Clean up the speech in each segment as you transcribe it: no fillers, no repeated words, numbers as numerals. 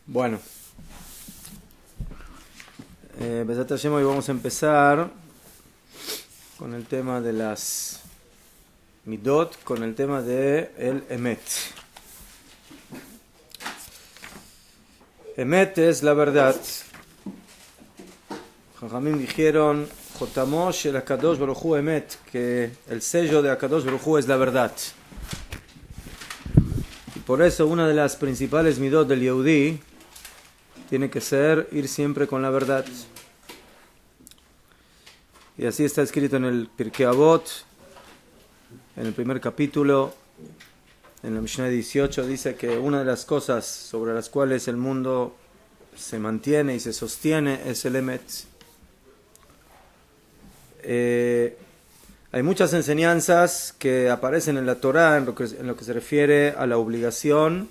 Bueno, Besat Hashem, hoy vamos a empezar con el tema de las Midot, con el tema de el Emet. Emet es la verdad. Jajamim dijeron, Jotamo shel HaKadosh Baruch Hu Emet, que el sello de HaKadosh Baruch Hu es la verdad. Y por eso una de las principales Midot del Yehudí tiene que ser ir siempre con la verdad. Y así está escrito en el Pirkei Avot, en el primer capítulo, en la Mishnah 18, dice que una de las cosas sobre las cuales el mundo se mantiene y se sostiene es el Emet. Hay muchas enseñanzas que aparecen en la Torá en lo que se refiere a la obligación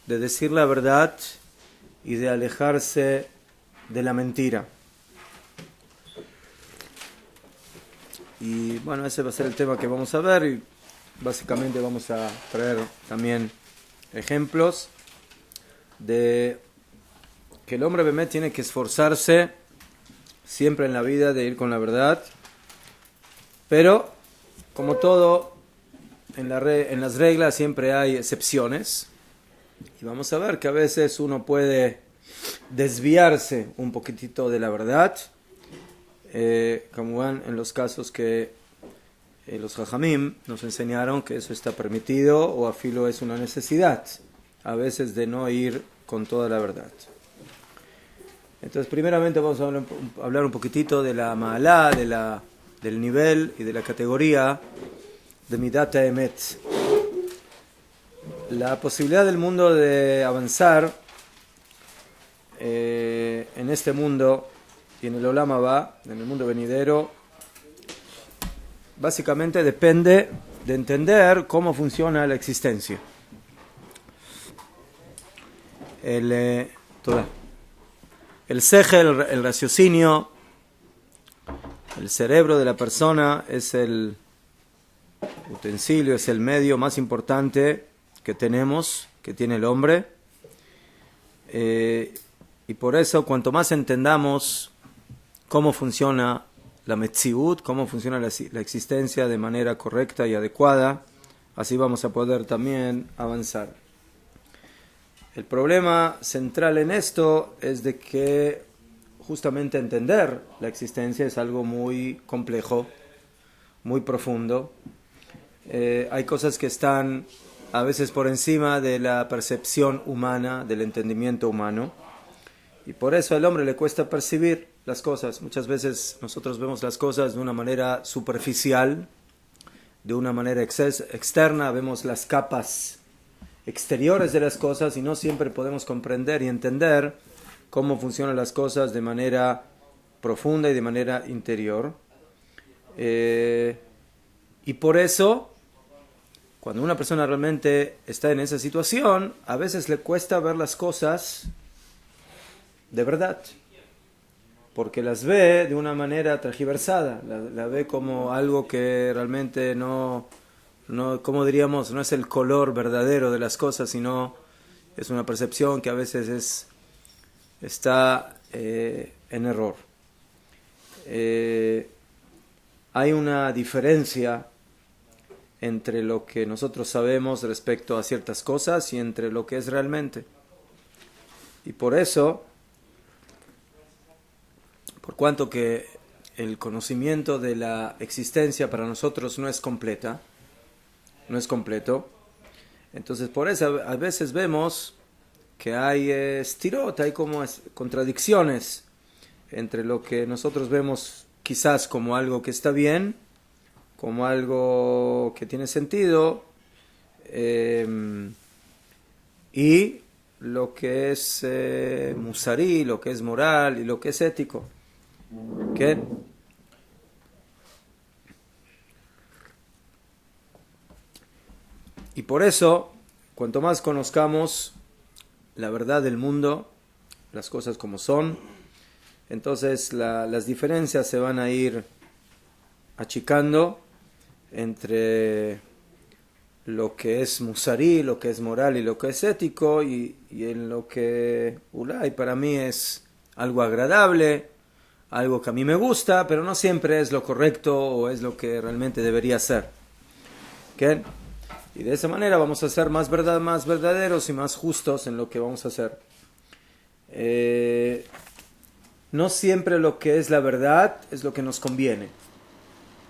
de decir la verdad y de alejarse de la mentira. Y bueno, ese va a ser el tema que vamos a ver, y básicamente vamos a traer también ejemplos de que el hombre bemet tiene que esforzarse siempre en la vida de ir con la verdad, pero como todo en las reglas siempre hay excepciones. Y vamos a ver que a veces uno puede desviarse un poquitito de la verdad, como van en los casos que los Jajamim nos enseñaron que eso está permitido, o a filo es una necesidad, a veces, de no ir con toda la verdad. Entonces, primeramente vamos a hablar un poquitito de la ma'alá, del nivel y de la categoría de Midat HaEmet. La posibilidad del mundo de avanzar en este mundo y en el Olam Haba, en el mundo venidero, básicamente depende de entender cómo funciona la existencia. El sejel, el raciocinio, el cerebro de la persona es el utensilio, es el medio más importante que tenemos, que tiene el hombre, y por eso cuanto más entendamos cómo funciona la Metziut, cómo funciona la existencia de manera correcta y adecuada, así vamos a poder también avanzar. El problema central en esto es de que justamente entender la existencia es algo muy complejo, muy profundo. Hay cosas que están a veces por encima de la percepción humana, del entendimiento humano, y por eso al hombre le cuesta percibir las cosas. Muchas veces nosotros vemos las cosas de una manera superficial, de una manera externa, vemos las capas exteriores de las cosas y no siempre podemos comprender y entender cómo funcionan las cosas de manera profunda y de manera interior. Y por eso, cuando una persona realmente está en esa situación, a veces le cuesta ver las cosas de verdad, porque las ve de una manera tergiversada, la ve como algo que realmente no, como diríamos, no es el color verdadero de las cosas, sino es una percepción que a veces está en error. Hay una diferencia entre lo que nosotros sabemos respecto a ciertas cosas y entre lo que es realmente. Y por eso, por cuanto que el conocimiento de la existencia para nosotros no es completo, entonces por eso a veces vemos que hay stirot, hay como contradicciones entre lo que nosotros vemos quizás como algo que está bien, como algo que tiene sentido, y lo que es musarí, lo que es moral y lo que es ético. ¿Qué? Y por eso, cuanto más conozcamos la verdad del mundo, las cosas como son, entonces las diferencias se van a ir achicando entre lo que es musarí, lo que es moral y lo que es ético, y en lo que ulay para mí es algo agradable, algo que a mí me gusta, pero no siempre es lo correcto o es lo que realmente debería ser. ¿Okay? Y de esa manera vamos a ser más verdaderos y más justos en lo que vamos a hacer. No siempre lo que es la verdad es lo que nos conviene.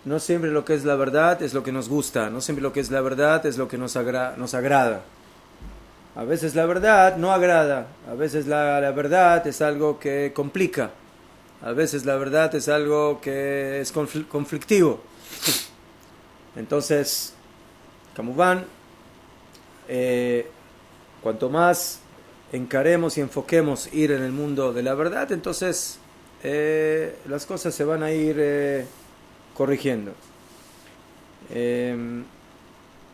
No siempre lo que es la verdad es lo que nos gusta. No siempre lo que es la verdad es lo que nos agrada. A veces la verdad no agrada. A veces la verdad es algo que complica. A veces la verdad es algo que es conflictivo. Entonces, Kamubán, cuanto más encaremos y enfoquemos ir en el mundo de la verdad, entonces las cosas se van a ir corrigiendo.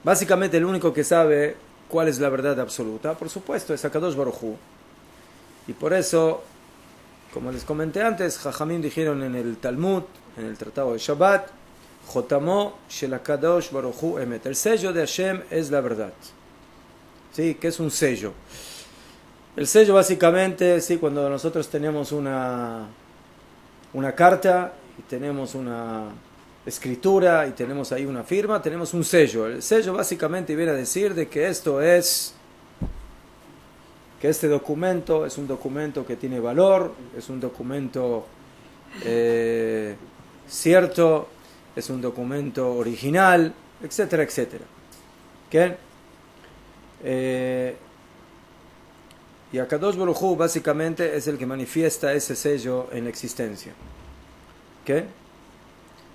Básicamente el único que sabe cuál es la verdad absoluta, por supuesto, es Akadosh Baruj Hu. Y por eso, como les comenté antes, Jajamim dijeron en el Talmud, en el Tratado de Shabbat, Jotamo shel Akadosh Baruj Hu emet. El sello de Hashem es la verdad. ¿Sí? ¿Qué es un sello? El sello básicamente, sí, cuando nosotros tenemos una carta y tenemos una escritura y tenemos ahí una firma, tenemos un sello. El sello básicamente viene a decir de que que este documento es un documento que tiene valor, es un documento cierto, es un documento original, etcétera, etcétera. ¿Okay? Y Akadosh Baruj Hu básicamente es el que manifiesta ese sello en la existencia. ¿Okay?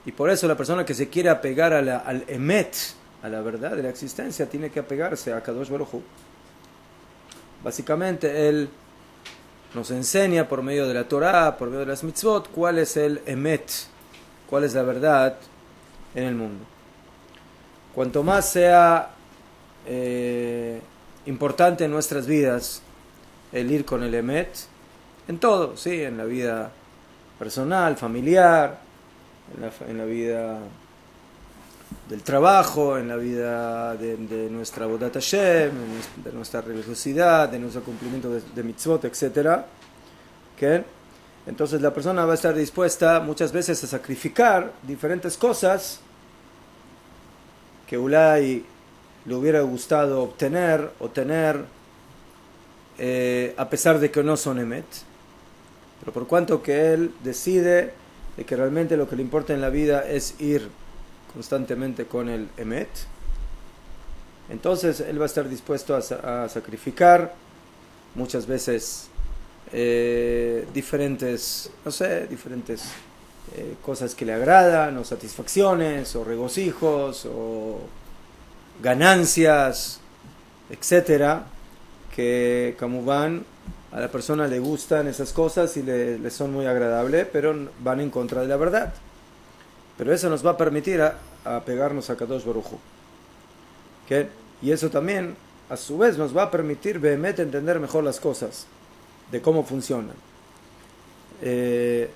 Y por eso la persona que se quiere apegar al emet, a la verdad de la existencia, tiene que apegarse a Akadosh Baruj Hu. Básicamente él nos enseña por medio de la Torah, por medio de las mitzvot, cuál es el emet, cuál es la verdad en el mundo. Cuanto más sea importante en nuestras vidas el ir con el emet, en todo, ¿sí? En la vida personal, familiar, en la vida del trabajo, en la vida de nuestra Avodat Hashem, de nuestra religiosidad, de nuestro cumplimiento de mitzvot, etc. ¿Okay? Entonces la persona va a estar dispuesta muchas veces a sacrificar diferentes cosas que Ulay le hubiera gustado obtener o tener, a pesar de que no son emet, pero por cuanto que él decide de que realmente lo que le importa en la vida es ir constantemente con el emet, entonces él va a estar dispuesto a sacrificar muchas veces diferentes cosas que le agradan, o satisfacciones, o regocijos, o ganancias, etcétera, que Kamubán a la persona le gustan esas cosas y le son muy agradables, pero van en contra de la verdad. Pero eso nos va a permitir a pegarnos a Kadosh Baruj Hu. ¿Okay? Y eso también, a su vez, nos va a permitir behemet entender mejor las cosas, de cómo funcionan. Y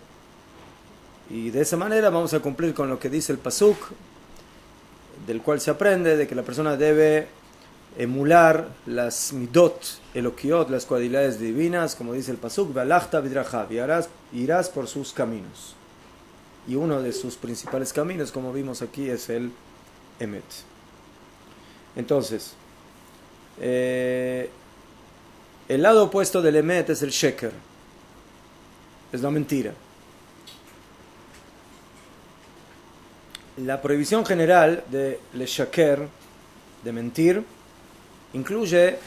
de esa manera vamos a cumplir con lo que dice el Pasuk, del cual se aprende de que la persona debe emular las midot eloquiot, las cualidades divinas, como dice el Pasuk, Ve'alachta bidrachav, y irás por sus caminos. Y uno de sus principales caminos, como vimos aquí, es el emet. Entonces, el lado opuesto del emet es el sheker, es la mentira. La prohibición general de le shaker, de mentir, incluye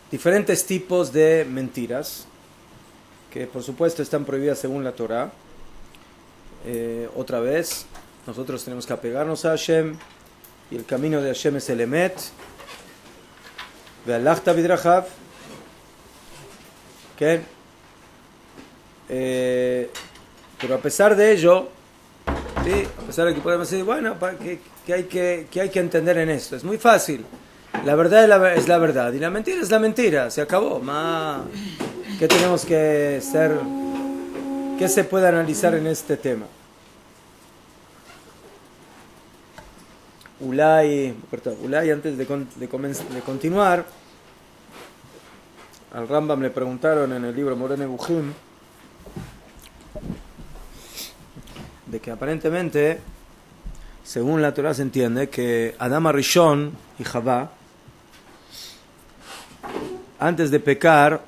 diferentes tipos de mentiras que por supuesto están prohibidas según la Torah. Otra vez, nosotros tenemos que apegarnos a Hashem, y el camino de Hashem es el emet, ve'alachta bidrachav, ¿okay? Pero a pesar de ello, ¿sí? A pesar de que podemos decir, bueno, ¿qué hay que entender en esto? Es muy fácil. La verdad es la verdad y la mentira es la mentira. Se acabó. ¿Qué tenemos que ser? ¿Qué se puede analizar en este tema? Ulay, antes de continuar, al Rambam le preguntaron en el libro Moreh Nevuchim de que aparentemente, según la Torah se entiende, que Adán Rishon y Javá, antes de pecar,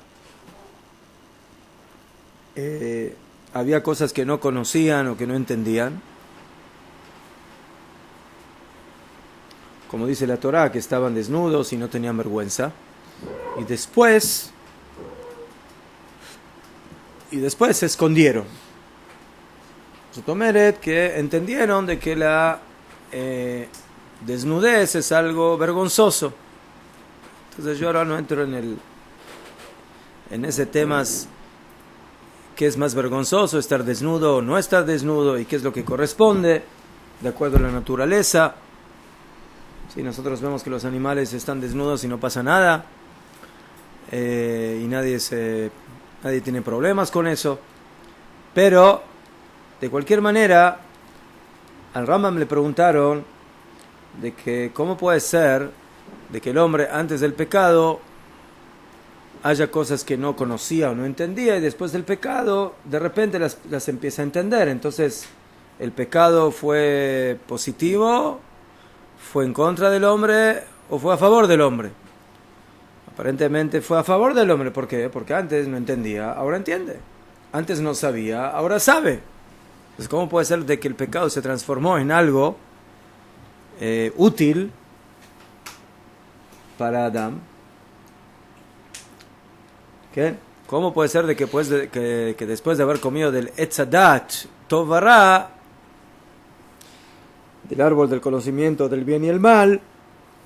había cosas que no conocían o que no entendían. Como dice la Torah, que estaban desnudos y no tenían vergüenza. Y después se escondieron. Zotomeret, que entendieron de que la desnudez es algo vergonzoso. Entonces yo ahora no entro en ese tema, qué es más vergonzoso, estar desnudo o no estar desnudo, y qué es lo que corresponde de acuerdo a la naturaleza. Si nosotros vemos que los animales están desnudos y no pasa nada, y nadie tiene problemas con eso, pero de cualquier manera al Rambam le preguntaron de que cómo puede ser de que el hombre antes del pecado haya cosas que no conocía o no entendía, y después del pecado de repente las empieza a entender. Entonces, ¿el pecado fue positivo, fue en contra del hombre o fue a favor del hombre? Aparentemente fue a favor del hombre. ¿Por qué? Porque antes no entendía, ahora entiende. Antes no sabía, ahora sabe. Entonces, ¿cómo puede ser de que el pecado se transformó en algo útil para Adán? ¿Qué? ¿Cómo puede ser de que, que después de haber comido del Etz Hadat Tov Vara, del árbol del conocimiento del bien y el mal,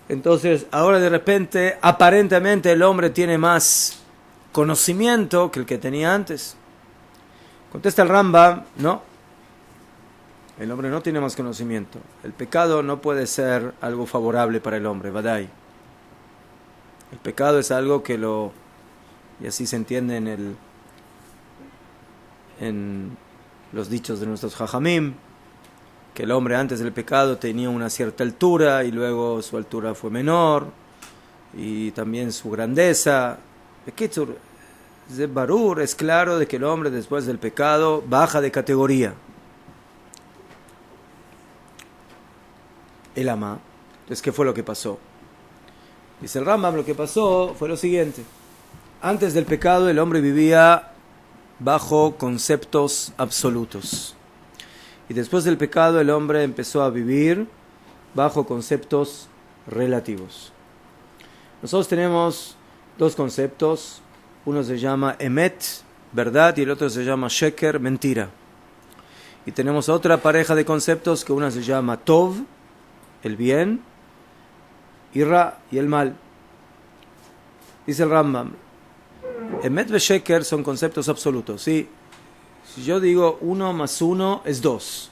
entonces ahora de repente aparentemente el hombre tiene más conocimiento que el que tenía antes? Contesta el Rambam, no, el hombre no tiene más conocimiento. El pecado no puede ser algo favorable para el hombre, Vadai. El pecado es algo que y así se entiende en los dichos de nuestros Jajamim, que el hombre antes del pecado tenía una cierta altura y luego su altura fue menor, y también su grandeza. Barur, es claro de que el hombre después del pecado baja de categoría. El ama. Entonces, ¿qué fue lo que pasó? Dice el Rambam, lo que pasó fue lo siguiente. Antes del pecado el hombre vivía bajo conceptos absolutos. Y después del pecado el hombre empezó a vivir bajo conceptos relativos. Nosotros tenemos dos conceptos. Uno se llama Emet, verdad, y el otro se llama Sheker, mentira. Y tenemos otra pareja de conceptos, que una se llama Tov, el bien, y Ra, y el mal. Dice el Rambam, Emet y Sheker son conceptos absolutos, ¿sí? Si yo digo 1 más 1 es 2.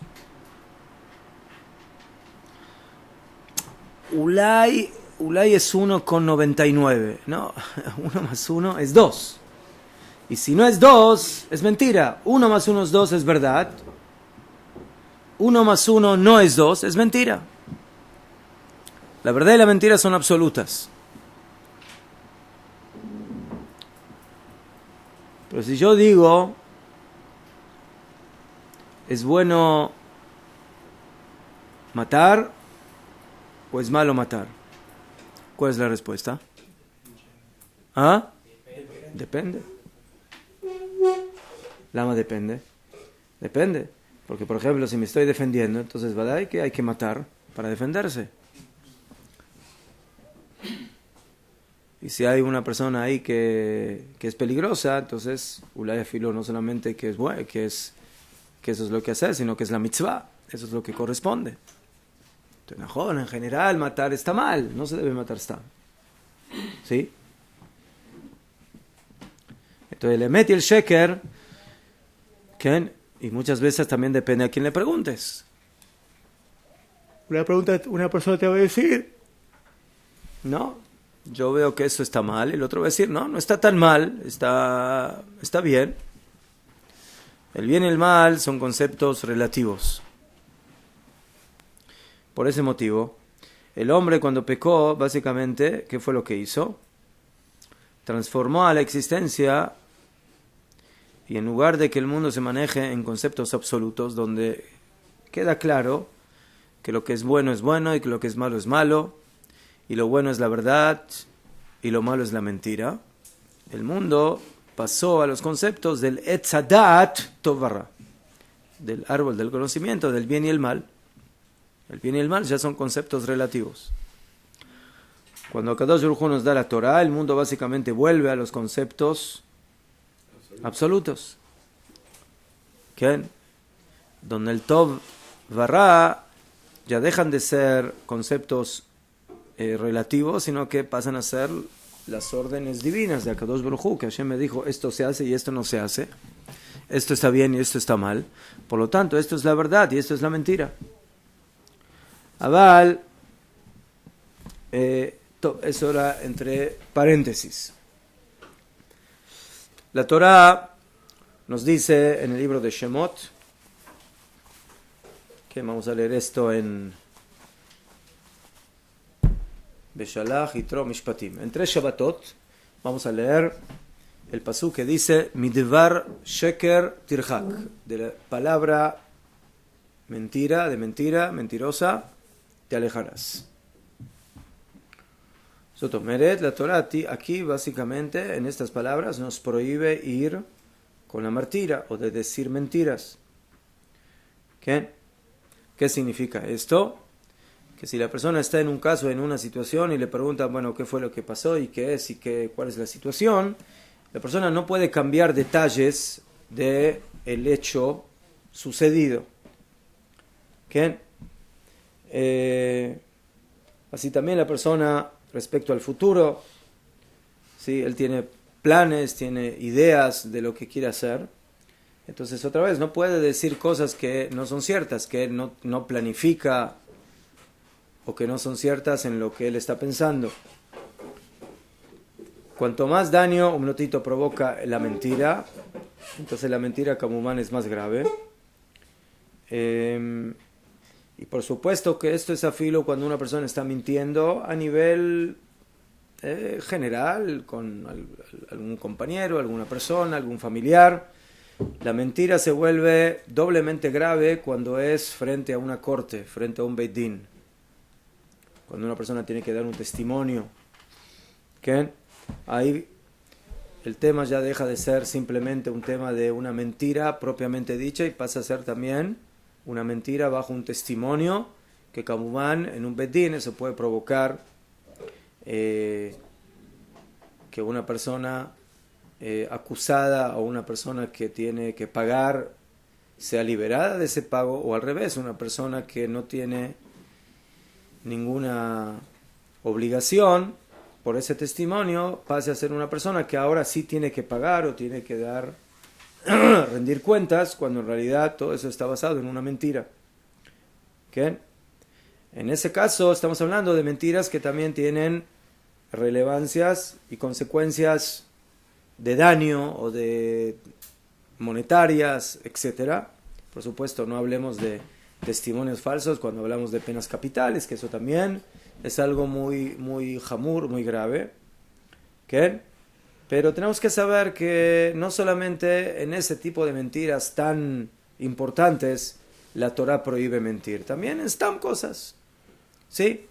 Ulay es 1,99. No, 1 más 1 es 2. Y si no es 2, es mentira. 1 más 1 es 2, es verdad. 1 más 1 no es 2, es mentira. La verdad y la mentira son absolutas. Pero si yo digo, ¿es bueno matar o es malo matar? ¿Cuál es la respuesta? ¿Ah? Depende. Lama depende. Depende. Porque, por ejemplo, si me estoy defendiendo, entonces ¿verdad? Que hay que matar para defenderse. Y si hay una persona ahí que es peligrosa, entonces Ulay Filo no solamente que es bueno, que eso es lo que hace, sino que es la mitzvah, eso es lo que corresponde. Entonces, en general matar está mal, no se debe matar está. ¿Sí? Entonces el Emet y el Sheker, y muchas veces también depende a quién le preguntes. Una persona te va a decir, no, yo veo que eso está mal, el otro va a decir, no está tan mal, está bien. El bien y el mal son conceptos relativos. Por ese motivo, El hombre cuando pecó, básicamente, ¿qué fue lo que hizo? Transformó a la existencia y en lugar de que el mundo se maneje en conceptos absolutos, donde queda claro que lo que es bueno y que lo que es malo es malo, y lo bueno es la verdad y lo malo es la mentira, el mundo pasó a los conceptos del Etz Hadat Tov Vara, del árbol del conocimiento, del bien y el mal. El bien y el mal ya son conceptos relativos. Cuando Akadosh Baruj Hu nos da la Torah, el mundo básicamente vuelve a los conceptos absolutos. ¿Qué? Donde el Tov Vara ya dejan de ser conceptos relativos, sino que pasan a ser las órdenes divinas de Akadosh Baruj Hu, que Hashem me dijo, esto se hace y esto no se hace, esto está bien y esto está mal, por lo tanto, esto es la verdad y esto es la mentira. Aval, eso era entre paréntesis. La Torah nos dice en el libro de Shemot, que vamos a leer esto en Beshalach, Yitro, Mishpatim. En 3 Shabbatot vamos a leer el pasuk que dice Midvar Sheker Tirhak, de la palabra mentira, de mentira, mentirosa, te alejarás. Sotomeret, la Torah aquí básicamente en estas palabras nos prohíbe ir con la mentira o de decir mentiras. ¿Qué significa esto? Que si la persona está en un caso, en una situación y le preguntan, bueno, ¿qué fue lo que pasó y qué es y cuál es la situación? La persona no puede cambiar detalles del hecho sucedido. ¿Qué? Así también la persona respecto al futuro, ¿sí? Él tiene planes, tiene ideas de lo que quiere hacer. Entonces otra vez no puede decir cosas que no son ciertas, que él no planifica o que no son ciertas en lo que él está pensando. Cuanto más daño un minutito provoca la mentira, entonces la mentira como humana es más grave. Y por supuesto que esto es a filo cuando una persona está mintiendo a nivel general, con algún compañero, alguna persona, algún familiar. La mentira se vuelve doblemente grave cuando es frente a una corte, frente a un Beit Din. Cuando una persona tiene que dar un testimonio. ¿Qué? Ahí el tema ya deja de ser simplemente un tema de una mentira propiamente dicha y pasa a ser también una mentira bajo un testimonio que Kamumán en un Beit Din eso puede provocar que una persona acusada o una persona que tiene que pagar sea liberada de ese pago, o al revés, una persona que no tiene ninguna obligación por ese testimonio pase a ser una persona que ahora sí tiene que pagar o tiene que dar rendir cuentas, cuando en realidad todo eso está basado en una mentira. ¿Qué? En ese caso estamos hablando de mentiras que también tienen relevancias y consecuencias de daño o de monetarias, etcétera. Por supuesto, no hablemos de testimonios falsos cuando hablamos de penas capitales, que eso también es algo muy, muy hamur, muy grave. ¿Qué? Pero tenemos que saber que no solamente en ese tipo de mentiras tan importantes la Torah prohíbe mentir, también en stam cosas. ¿Sí?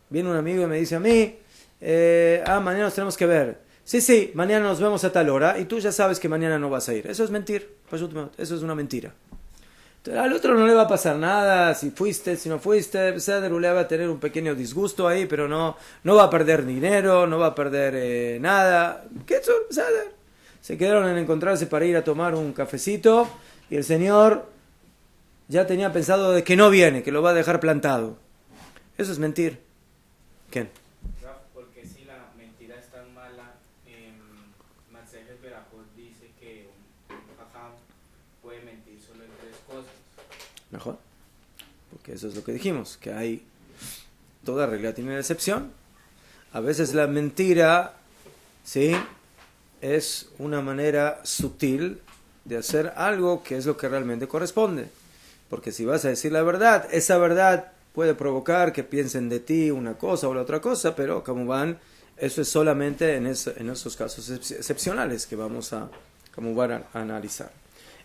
Viene un amigo y me dice a mí, mañana nos tenemos que ver. Sí, mañana nos vemos a tal hora y tú ya sabes que mañana no vas a ir. Eso es mentir, eso es una mentira. Entonces, al otro no le va a pasar nada, si fuiste, si no fuiste, le va a tener un pequeño disgusto ahí, pero no va a perder dinero, no va a perder nada. ¿Qué se quedaron en encontrarse para ir a tomar un cafecito y el señor ya tenía pensado de que no viene, que lo va a dejar plantado. Eso es mentir. ¿Qué? Porque si la mentira es tan mala, Masejet Berajot dice que un jajam puede mentir solo en 3 cosas. Mejor. Porque eso es lo que dijimos, que hay toda regla tiene una excepción. A veces la mentira, ¿sí?, es una manera sutil de hacer algo que es lo que realmente corresponde. Porque si vas a decir la verdad, esa verdad puede provocar que piensen de ti una cosa o la otra cosa, pero como van, eso es solamente en esos casos excepcionales que vamos a analizar.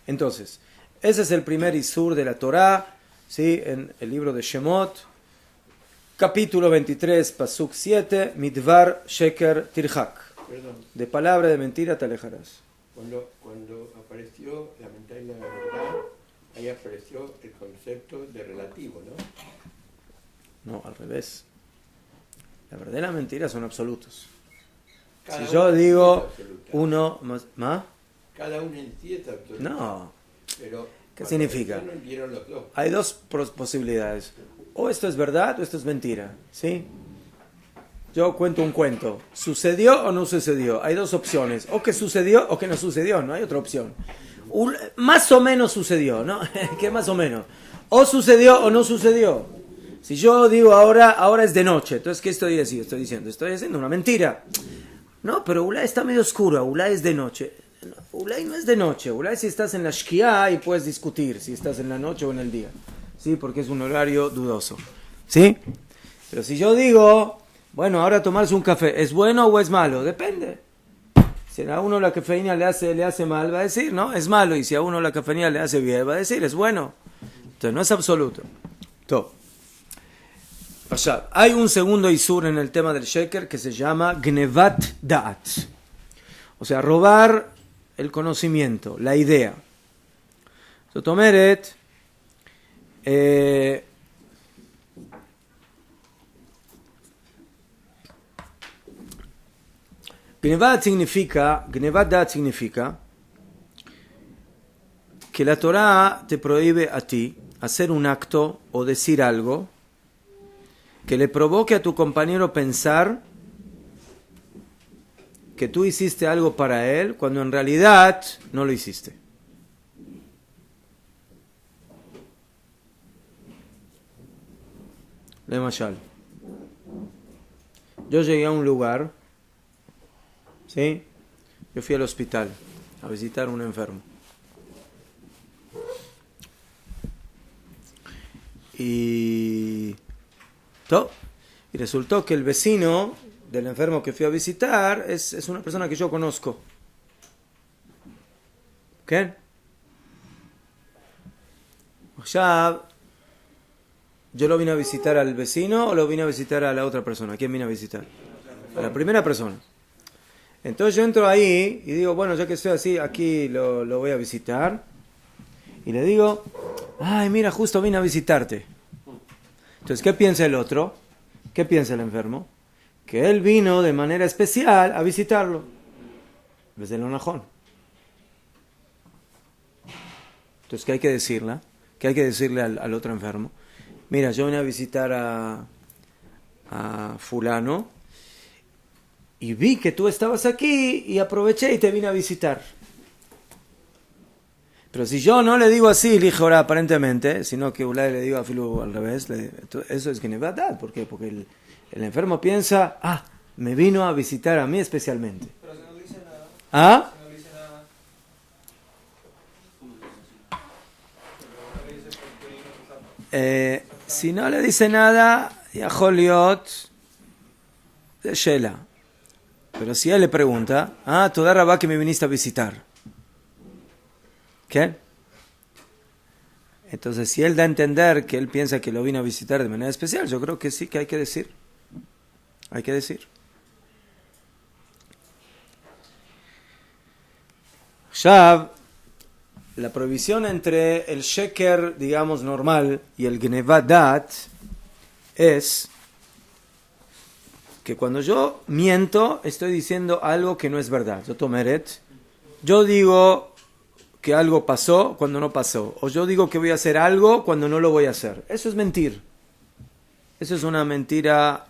Entonces, ese es el primer isur de la Torá, ¿sí? En el libro de Shemot, capítulo 23, pasuk 7, Midvar Sheker Tirhak. Perdón. De palabra de mentira te alejarás. Cuando apareció la mentira y la verdad, ahí apareció el concepto de relativo, ¿no? No, al revés. La verdad y la mentira son absolutos. Cada Si yo uno digo es absoluta. uno más, Cada uno en sí es absoluto. no. Pero ¿Qué cuando significa? aparecieron, vieron los dos. Hay dos posibilidades. O esto es verdad o esto es mentira. ¿Sí? Yo cuento un cuento. ¿Sucedió o no sucedió? Hay dos opciones. O que sucedió o que no sucedió. No hay otra opción. Más o menos sucedió, ¿no? ¿Qué más o menos? O sucedió o no sucedió. Si yo digo ahora es de noche. Entonces, ¿qué estoy diciendo? Estoy haciendo una mentira. No, pero Ulay está medio oscuro. Ulay es de noche. Ulay no es de noche. Ulay si estás en la shkia y puedes discutir si estás en la noche o en el día. ¿Sí? Porque es un horario dudoso. ¿Sí? Pero si yo digo, bueno, ahora tomarse un café, ¿es bueno o es malo? Depende. Si a uno la cafeína le hace mal, va a decir, no, es malo. Y si a uno la cafeína le hace bien, va a decir, es bueno. Entonces, no es absoluto. Todo. Hay un segundo isur en el tema del sheker que se llama Gnevat Da'at. O sea, robar el conocimiento, la idea. Sotomeret, Gnevat Da'at significa que la Torá te prohíbe a ti hacer un acto o decir algo que le provoque a tu compañero pensar que tú hiciste algo para él cuando en realidad no lo hiciste. Le mashal. Yo llegué a un lugar, ¿sí? Yo fui al hospital a visitar a un enfermo. Y resultó que el vecino del enfermo que fui a visitar es una persona que yo conozco. ¿Qué? Ya, ¿yo lo vine a visitar al vecino o lo vine a visitar a la otra persona? ¿A quién vine a visitar? A la primera persona. Entonces yo entro ahí y digo, bueno, ya que estoy así, aquí lo voy a visitar. Y le digo, ay, mira, justo vine a visitarte. Entonces, ¿qué piensa el otro? ¿Qué piensa el enfermo? Que él vino de manera especial a visitarlo. Desde el onajón. Entonces, ¿qué hay que decirle? ¿Qué hay que decirle al otro enfermo? Mira, yo vine a visitar a fulano y vi que tú estabas aquí y aproveché y te vine a visitar. Pero si yo no le digo así, ahora aparentemente, sino que le digo a Filu al revés, eso es que no es verdad. ¿Por qué? Porque el enfermo piensa, me vino a visitar a mí especialmente. Pero si no dice nada. ¿Ah? Si no dice nada. Si no le dice nada, ya Joliot de Shela. Pero si él le pregunta, toda rabá que me viniste a visitar. ¿Qué? Entonces, si él da a entender que él piensa que lo vino a visitar de manera especial, yo creo que sí, que hay que decir. Hay que decir. Ya, la prohibición entre el sheker, digamos, normal y el gnevat dat es que cuando yo miento, estoy diciendo algo que no es verdad. Yo digo que algo pasó cuando no pasó. O yo digo que voy a hacer algo cuando no lo voy a hacer. Eso es mentir. Eso es una mentira.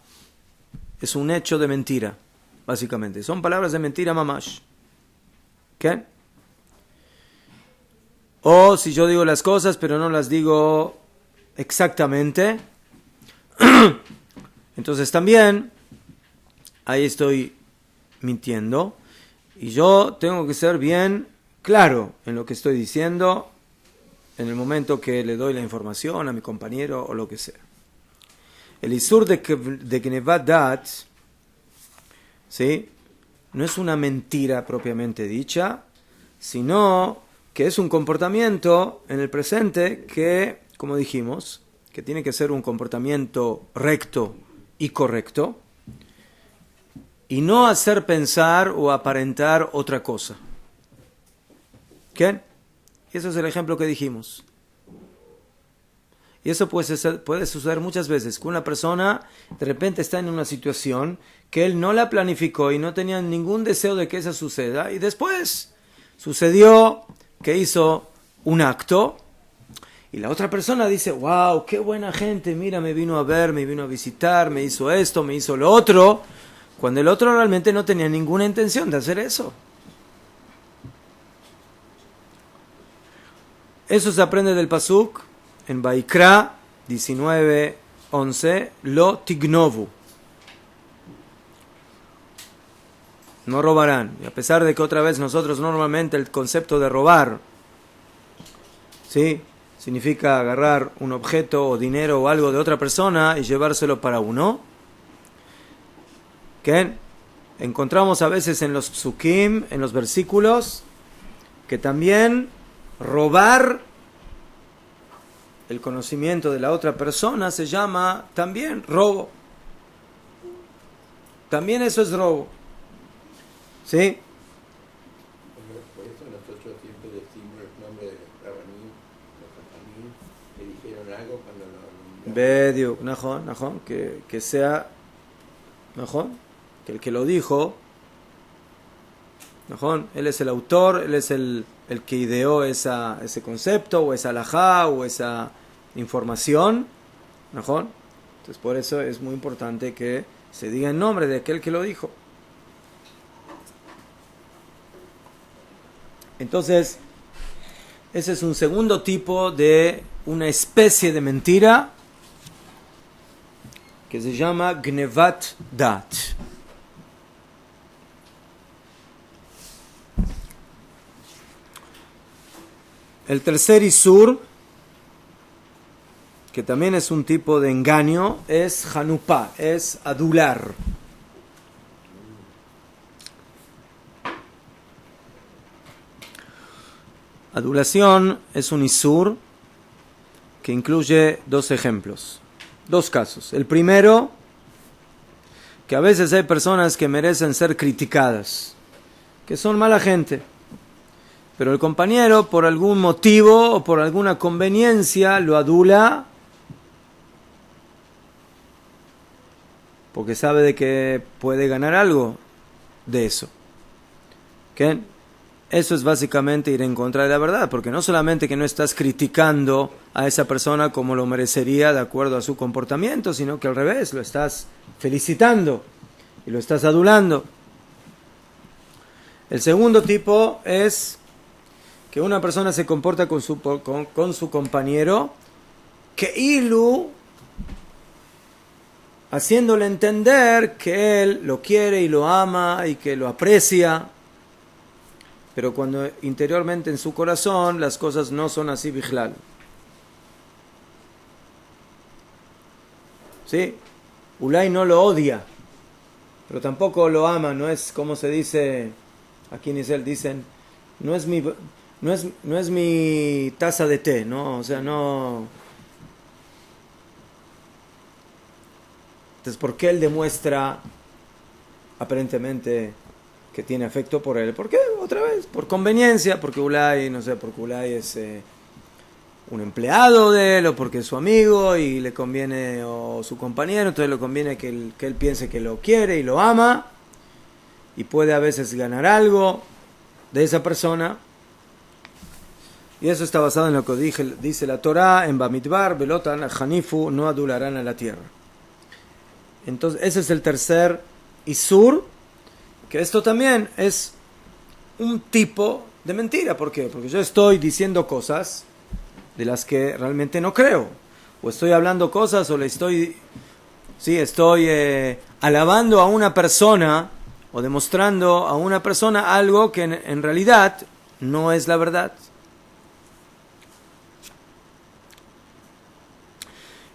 Es un hecho de mentira, básicamente. Son palabras de mentira mamash. ¿Qué? O si yo digo las cosas pero no las digo exactamente, entonces también ahí estoy mintiendo. Y yo tengo que ser bien claro en lo que estoy diciendo en el momento que le doy la información a mi compañero o lo que sea. El isur de Gnevat Dat, ¿sí?, no es una mentira propiamente dicha, sino que es un comportamiento en el presente que, como dijimos, que tiene que ser un comportamiento recto y correcto, y no hacer pensar o aparentar otra cosa. ¿Qué? Eso es el ejemplo que dijimos. Y eso puede suceder muchas veces, que una persona de repente está en una situación que él no la planificó y no tenía ningún deseo de que eso suceda, y después sucedió que hizo un acto, y la otra persona dice, wow, qué buena gente, mira, me vino a ver, me vino a visitar, me hizo esto, me hizo lo otro, cuando el otro realmente no tenía ninguna intención de hacer eso. Eso se aprende del pasuk en Vaikra 19:11, lo tignovu. No robarán. Y a pesar de que otra vez nosotros normalmente el concepto de robar, ¿sí?, significa agarrar un objeto o dinero o algo de otra persona y llevárselo para uno. ¿Qué? Encontramos a veces en los psukim, en los versículos, que también robar el conocimiento de la otra persona se llama también robo. También eso es robo. ¿Sí? Por eso nosotros siempre decimos el nombre de los rabanim, los jajamim, que dijeron algo cuando lo Bedio, Najón, que sea Najón, que el que lo dijo, Najón, él es el autor, él es el que ideó ese concepto, o esa alajá, o esa información, Najón. Entonces por eso es muy importante que se diga el nombre de aquel que lo dijo. Entonces, ese es un segundo tipo de una especie de mentira que se llama Gnevat Dat. El tercer isur, que también es un tipo de engaño, es Hanupá, es adular. Adulación es un isur que incluye dos ejemplos, dos casos. El primero, que a veces hay personas que merecen ser criticadas, que son mala gente, pero el compañero por algún motivo o por alguna conveniencia lo adula porque sabe de que puede ganar algo de eso. ¿Qué? Eso es básicamente ir en contra de la verdad, porque no solamente que no estás criticando a esa persona como lo merecería de acuerdo a su comportamiento, sino que al revés, lo estás felicitando y lo estás adulando. El segundo tipo es que una persona se comporta con su compañero que ilu, haciéndole entender que él lo quiere y lo ama y que lo aprecia, pero cuando interiormente en su corazón las cosas no son así bijlal. ¿Sí? Ulay no lo odia, pero tampoco lo ama, no es como se dice, aquí en Israel dicen, no es mi taza de té, ¿no? O sea, no. Entonces, ¿por qué él demuestra aparentemente que tiene afecto por él? ¿Por qué? Otra vez, por conveniencia, porque Ulay, no sé, porque Ulay es un empleado de él, o porque es su amigo y le conviene, o su compañero, entonces le conviene que él piense que lo quiere y lo ama, y puede a veces ganar algo de esa persona. Y eso está basado en lo que dice la Torá en Bamidbar, Belotan Hanifu, no adularán a la tierra. Entonces, ese es el tercer isur, que esto también es un tipo de mentira. ¿Por qué? Porque yo estoy diciendo cosas de las que realmente no creo, o estoy hablando cosas, o estoy alabando a una persona, o demostrando a una persona algo que en realidad no es la verdad.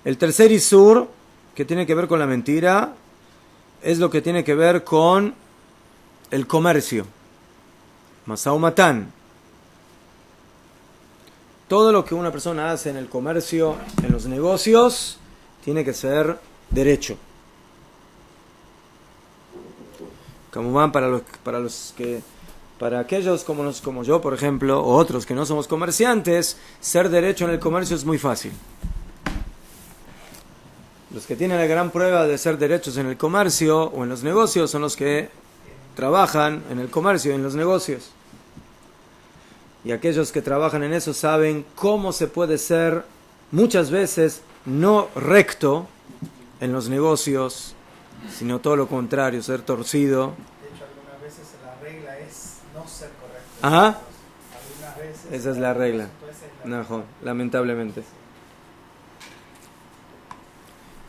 El tercer isur que tiene que ver con la mentira es lo que tiene que ver con el comercio. Masao Matán. Todo lo que una persona hace en el comercio, en los negocios, tiene que ser derecho. Como van para aquellos como yo, por ejemplo, o otros que no somos comerciantes, ser derecho en el comercio es muy fácil. Los que tienen la gran prueba de ser derechos en el comercio o en los negocios son los que trabajan en el comercio y en los negocios. Y aquellos que trabajan en eso saben cómo se puede ser muchas veces no recto en los negocios, sino todo lo contrario, ser torcido. De hecho, algunas veces la regla es no ser correcto. Ajá. Algunas veces Esa es la regla. No, Lamentablemente.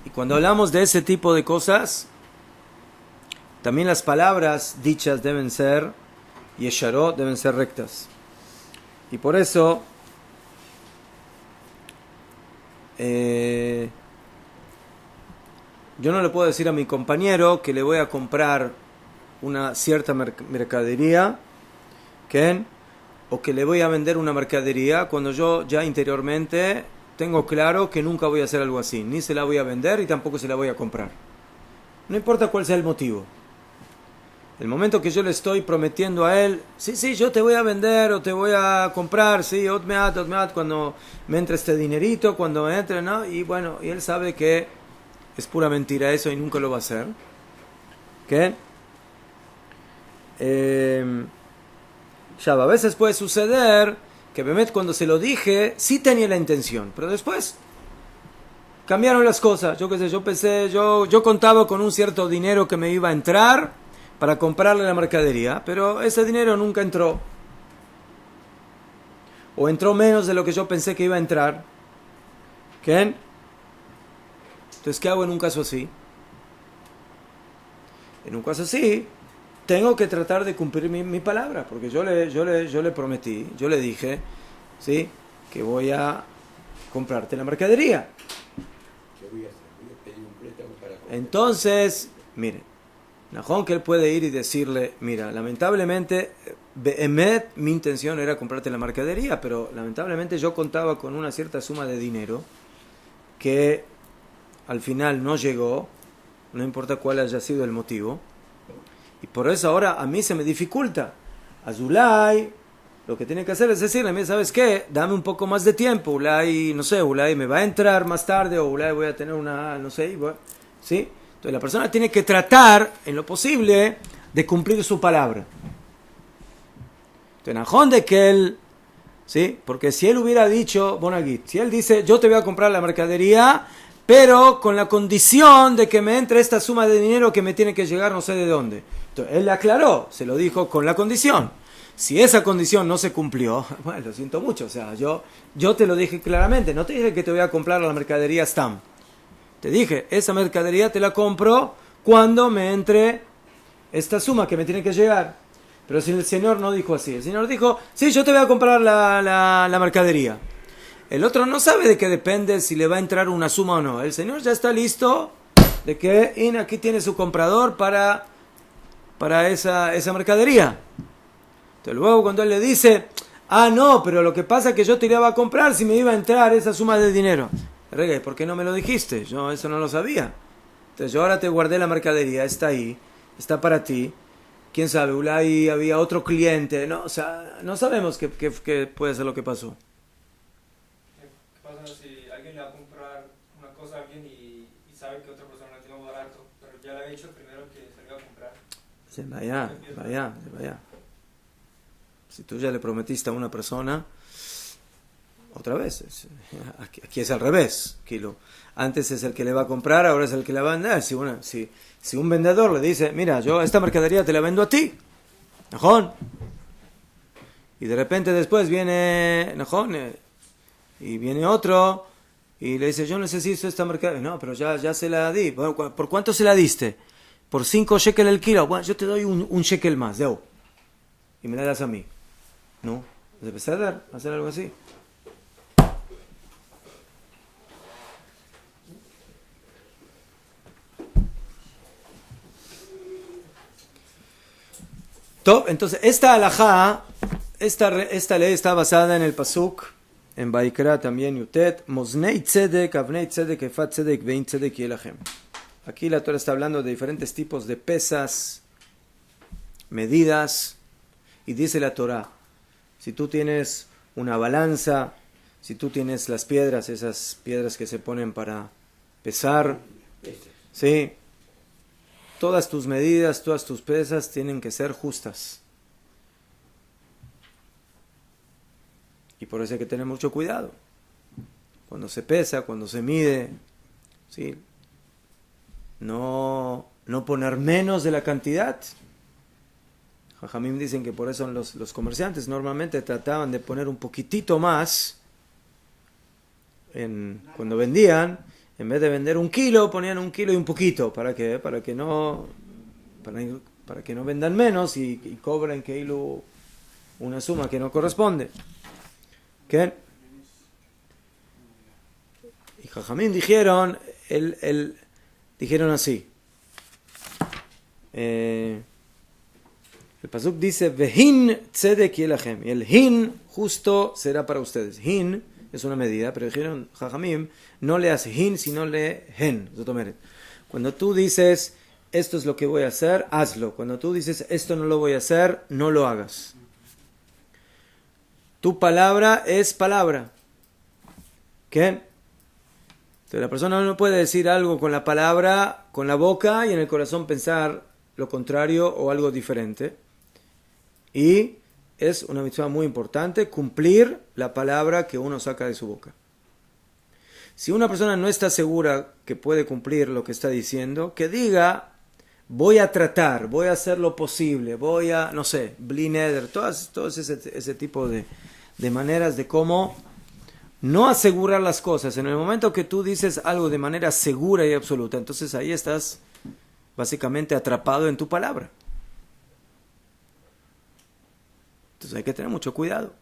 Y cuando hablamos de ese tipo de cosas, también las palabras dichas deben ser yesharot, deben ser rectas. Y por eso yo no le puedo decir a mi compañero que le voy a comprar una cierta mercadería, ¿qué? O que le voy a vender una mercadería cuando yo ya interiormente tengo claro que nunca voy a hacer algo así. Ni se la voy a vender y tampoco se la voy a comprar. No importa cuál sea el motivo. El momento que yo le estoy prometiendo a él, sí, yo te voy a vender o te voy a comprar, sí, otmeat, cuando me entre este dinerito, cuando me entre, ¿no? Y bueno, y él sabe que es pura mentira eso y nunca lo va a hacer. ¿Qué? Ya, a veces puede suceder que Bemet cuando se lo dije, sí tenía la intención, pero después cambiaron las cosas. Yo qué sé, yo pensé, yo contaba con un cierto dinero que me iba a entrar para comprarle la mercadería, pero ese dinero nunca entró. O entró menos de lo que yo pensé que iba a entrar. ¿Qué? Entonces, ¿qué hago en un caso así? En un caso así, tengo que tratar de cumplir mi palabra, porque yo le prometí, yo le dije, ¿sí?, que voy a comprarte la mercadería. ¿Qué voy a hacer? Voy a pedir un préstamo para comprar. Entonces, mire, Najón que él puede ir y decirle, mira, lamentablemente, Behemet, mi intención era comprarte la mercadería, pero lamentablemente yo contaba con una cierta suma de dinero que al final no llegó, no importa cuál haya sido el motivo, y por eso ahora a mí se me dificulta. A Zulay, lo que tiene que hacer es decirle, mira, ¿sabes qué? Dame un poco más de tiempo, Ulay, no sé, Ulay me va a entrar más tarde, o Ulay voy a tener una, no sé, ¿sí? Entonces la persona tiene que tratar, en lo posible, de cumplir su palabra. Entonces, Najón de que él, ¿sí? Porque si él hubiera dicho, Bonagit, si él dice, yo te voy a comprar la mercadería, pero con la condición de que me entre esta suma de dinero que me tiene que llegar no sé de dónde. Entonces, él le aclaró, se lo dijo con la condición. Si esa condición no se cumplió, bueno, lo siento mucho, o sea, yo te lo dije claramente, no te dije que te voy a comprar la mercadería Stam. Te dije, esa mercadería te la compro cuando me entre esta suma que me tiene que llegar. Pero si el Señor no dijo así, el Señor dijo, sí, yo te voy a comprar la mercadería. El otro no sabe de qué depende si le va a entrar una suma o no. El Señor ya está listo de que aquí tiene su comprador para esa mercadería. Entonces luego cuando él le dice, no, pero lo que pasa es que yo te iba a comprar si me iba a entrar esa suma de dinero. Rega, ¿por qué no me lo dijiste? Yo eso no lo sabía. Entonces yo ahora te guardé la mercadería, está ahí, está para ti. ¿Quién sabe? Ulay había otro cliente. No, o sea, no sabemos qué puede ser lo que pasó. ¿Qué pasa si alguien le va a comprar una cosa a alguien y sabe que otra persona la tiene más barato, pero ya le había dicho primero que se le iba a comprar? Se vaya. Si tú ya le prometiste a una persona, otra vez, aquí es al revés. Antes es el que le va a comprar, ahora es el que la va a vender. Si un vendedor le dice, mira, yo esta mercadería te la vendo a ti, Najón, y de repente después viene Najón y viene otro y le dice, yo necesito esta mercadería. No, pero ya se la di. ¿Por cuánto se la diste? Por 5 shekel el kilo. Bueno, yo te doy un shekel más, y me la das a mí. ¿No? ¿Debe hacer algo así? Entonces, esta alajá, esta ley está basada en el pasuk, en Vaikra también, Yutet, Moznei tzedek, avnei tzedek, efat tzedek, vein tzedek yelachem. Aquí la Torah está hablando de diferentes tipos de pesas, medidas, y dice la Torah, si tú tienes una balanza, si tú tienes las piedras, esas piedras que se ponen para pesar, ¿sí? Todas tus medidas, todas tus pesas tienen que ser justas. Y por eso hay que tener mucho cuidado. Cuando se pesa, cuando se mide, ¿sí? No poner menos de la cantidad. Jajamim dicen que por eso los comerciantes normalmente trataban de poner un poquitito más cuando vendían. En vez de vender 1 kilo, ponían 1 kilo y un poquito. ¿Para qué? Para que no vendan menos y cobren que una suma que no corresponde. ¿Qué? Y Jajamín dijeron así. El pasuk dice, Vehin tzedek yelachem. Y el hin justo será para ustedes. Hin es una medida, pero dijeron Jajamim, no leas hin, sino lee hen. Cuando tú dices, esto es lo que voy a hacer, hazlo. Cuando tú dices, esto no lo voy a hacer, no lo hagas. Tu palabra es palabra. ¿Qué? Entonces la persona no puede decir algo con la palabra, con la boca, y en el corazón pensar lo contrario o algo diferente. Y es una mitzvah muy importante cumplir la palabra que uno saca de su boca. Si una persona no está segura que puede cumplir lo que está diciendo, que diga, voy a tratar, voy a hacer lo posible, voy a, no sé, bli neder, todas ese tipo de maneras de cómo no asegurar las cosas. En el momento que tú dices algo de manera segura y absoluta, entonces ahí estás básicamente atrapado en tu palabra. Entonces hay que tener mucho cuidado.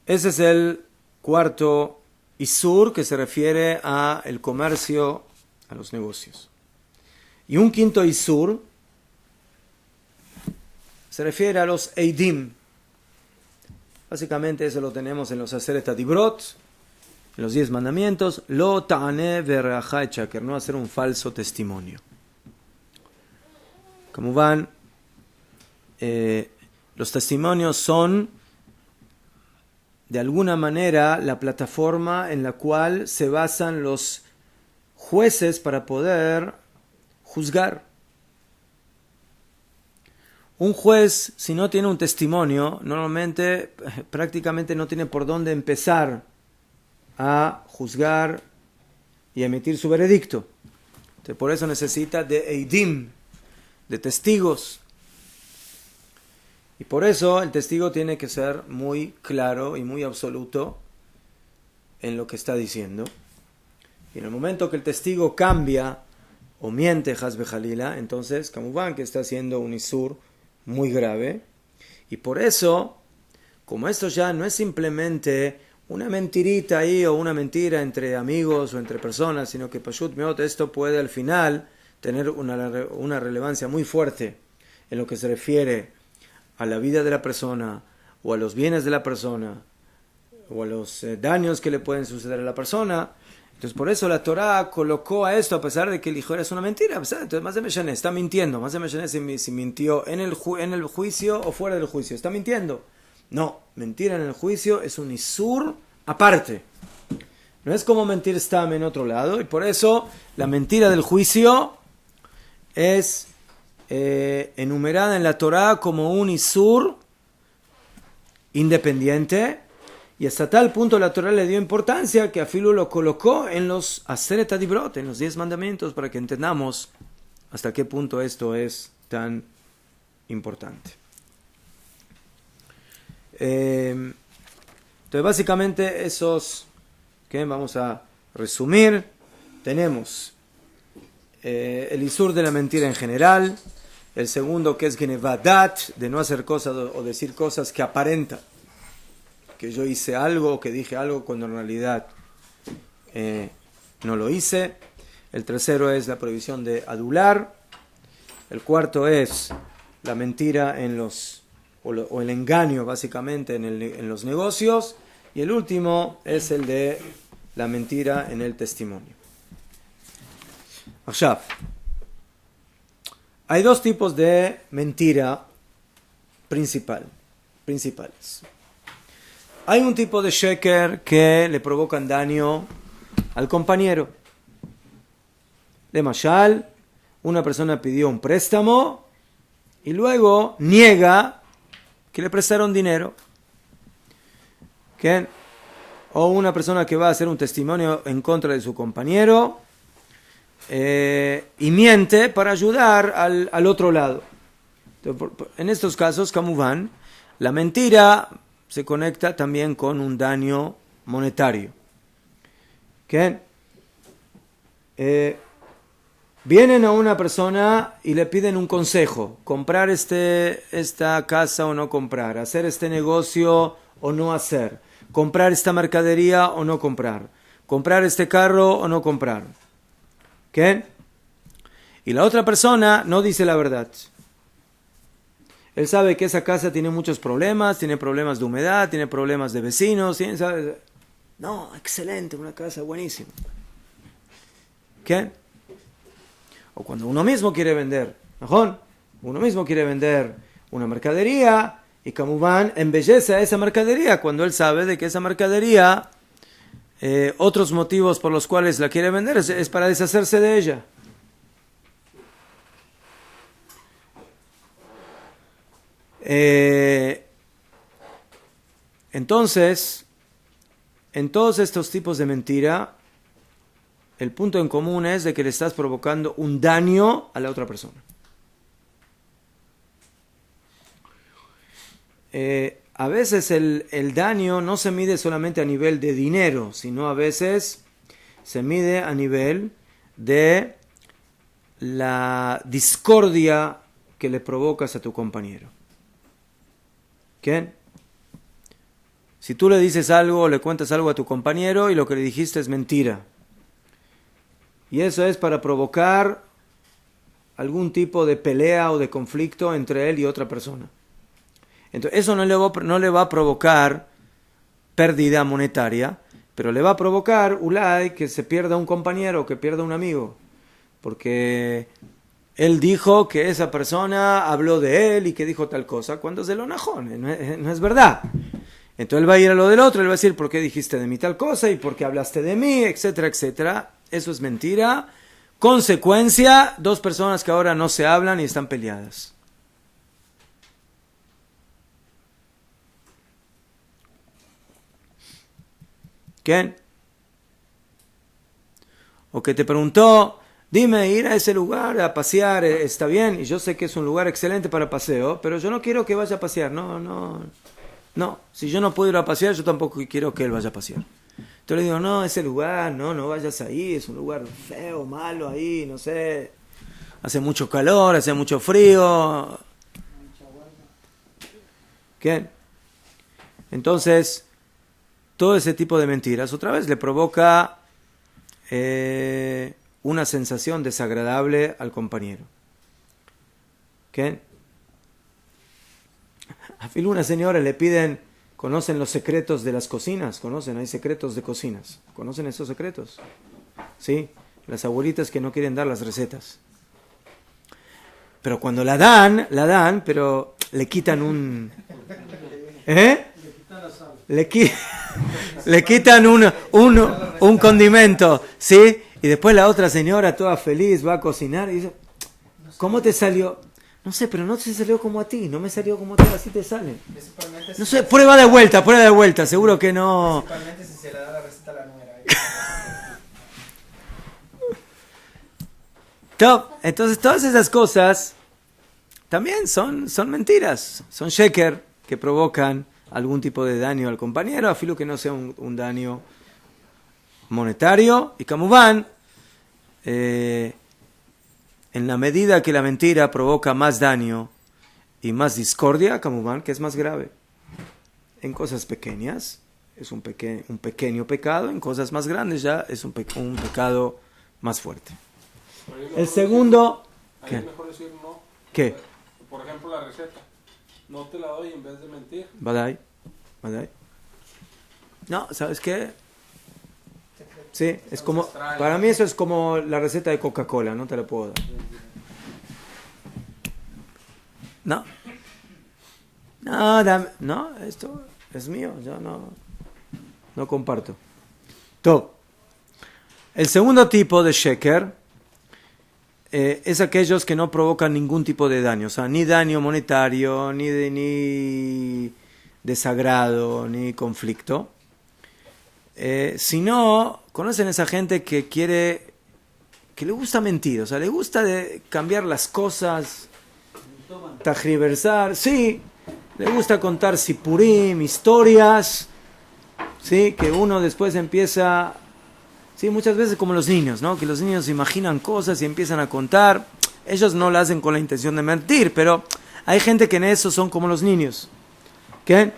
Ese es el cuarto isur que se refiere a el comercio, a los negocios. Y un quinto isur se refiere a los eidim. Básicamente eso lo tenemos en los Aseret Adibrot, en los 10 mandamientos. Lo ta'ane ve'reacha et shaker, no hacer un falso testimonio. Como van, los testimonios son de alguna manera la plataforma en la cual se basan los jueces para poder juzgar. Un juez, si no tiene un testimonio, normalmente prácticamente no tiene por dónde empezar a juzgar y emitir su veredicto. Entonces, por eso necesita de eidim, de testigos. Y por eso el testigo tiene que ser muy claro y muy absoluto en lo que está diciendo. Y en el momento que el testigo cambia o miente, Hasbe Jalila, entonces, Kamubán, que está haciendo un isur muy grave. Y por eso, como esto ya no es simplemente una mentirita ahí o una mentira entre amigos o entre personas, sino que Pashut Meot, esto puede al final tener una relevancia muy fuerte en lo que se refiere a la vida de la persona o a los bienes de la persona o a los daños que le pueden suceder a la persona. Entonces por eso la Torah colocó a esto, a pesar de que el hijo era una mentira. Entonces más de Meshané está mintiendo, más de Meshané si mintió en el juicio o fuera del juicio, está mintiendo. No, mentir en el juicio es un isur aparte. No es como mentir stam en otro lado, y por eso la mentira del juicio es enumerada en la Torah como un isur independiente, y hasta tal punto la Torah le dio importancia que Afilu lo colocó en los Aseret Adibrot, en los 10 mandamientos, para que entendamos hasta qué punto esto es tan importante. Entonces básicamente esos que vamos a resumir. Tenemos el isur de la mentira en general, el segundo que es genevadat, de no hacer cosas o decir cosas que aparentan que yo hice algo o que dije algo cuando en realidad no lo hice. El tercero es la prohibición de adular, El cuarto es la mentira en los, o el engaño básicamente en los negocios. Y el último es el de la mentira en el testimonio. Ahora, hay dos tipos de mentira principales. Hay un tipo de sheker que le provocan daño al compañero. De Mashal, una persona pidió un préstamo y luego niega que le prestaron dinero. ¿Qué? O una persona que va a hacer un testimonio en contra de su compañero y miente para ayudar al otro lado. Entonces, en estos casos, Kamuvan, la mentira se conecta también con un daño monetario. ¿Qué? Vienen a una persona y le piden un consejo, comprar esta casa o no comprar, hacer este negocio o no hacer, comprar esta mercadería o no comprar, comprar este carro o no comprar. ¿Qué? Y la otra persona no dice la verdad. Él sabe que esa casa tiene muchos problemas, tiene problemas de humedad, tiene problemas de vecinos, ¿sabe? No, excelente, una casa buenísima. ¿Qué? O cuando uno mismo quiere vender, ¿no? Uno mismo quiere vender una mercadería y Kamuban embellece a esa mercadería cuando él sabe de que esa mercadería, otros motivos por los cuales la quiere vender es para deshacerse de ella. Entonces, en todos estos tipos de mentira, el punto en común es de que le estás provocando un daño a la otra persona. A veces el daño no se mide solamente a nivel de dinero, sino a veces se mide a nivel de la discordia que le provocas a tu compañero. ¿Qué? Si tú le dices algo o le cuentas algo a tu compañero y lo que le dijiste es mentira, y eso es para provocar algún tipo de pelea o de conflicto entre él y otra persona. Entonces, eso no le va a provocar pérdida monetaria, pero le va a provocar que se pierda un compañero, que pierda un amigo. Porque él dijo que esa persona habló de él y que dijo tal cosa, cuando se lo najó, no es verdad. Entonces él va a ir a lo del otro, él va a decir, ¿por qué dijiste de mí tal cosa? ¿Y por qué hablaste de mí? Etcétera, etcétera. Eso es mentira. Consecuencia, dos personas que ahora no se hablan y están peleadas. ¿Qué? O que te preguntó, dime, ir a ese lugar a pasear está bien, y yo sé que es un lugar excelente para paseo, pero yo no quiero que vaya a pasear, no, si yo no puedo ir a pasear, yo tampoco quiero que él vaya a pasear. Entonces le digo, no, ese lugar, no vayas ahí, es un lugar feo, malo ahí, no sé, hace mucho calor, hace mucho frío. ¿Qué? Entonces, todo ese tipo de mentiras, otra vez, le provoca una sensación desagradable al compañero. ¿Qué? A una señora le piden, ¿conocen los secretos de las cocinas? ¿Conocen? Hay secretos de cocinas. ¿Conocen esos secretos? Sí, las abuelitas que no quieren dar las recetas. Pero cuando la dan, pero le quitan un... Le quitan un condimento, ¿sí? Y después la otra señora toda feliz va a cocinar y dice, ¿cómo te salió? No sé, pero no te salió como a ti, no me salió como a ti, así te sale. No sé, prueba de vuelta, seguro que no. Principalmente si se le da la receta a la nuera. Entonces todas esas cosas también son mentiras, son sheker que provocan algún tipo de daño al compañero, a filo que no sea un daño monetario. Y Kamuban, en la medida que la mentira provoca más daño y más discordia, Kamuban, que es más grave. En cosas pequeñas es un pequeño pecado, en cosas más grandes ya es un pecado más fuerte. El segundo... Ahí es mejor decir no. ¿Qué? Por ejemplo, la receta. No te la doy en vez de mentir. Badai. No, ¿sabes qué? Sí, es como, para mí eso es como la receta de Coca-Cola, no te la puedo dar. No. No, no, esto es mío, yo no comparto. Todo. El segundo tipo de sheker es aquellos que no provocan ningún tipo de daño, o sea, ni daño monetario, ni desagrado, ni conflicto. Sino, conocen a esa gente que le gusta mentir, o sea, le gusta cambiar las cosas, tergiversar, sí, le gusta contar sipurim, historias, sí, que uno después empieza, sí, muchas veces como los niños, ¿no? Que los niños imaginan cosas y empiezan a contar. Ellos no lo hacen con la intención de mentir, pero hay gente que en eso son como los niños, ¿qué?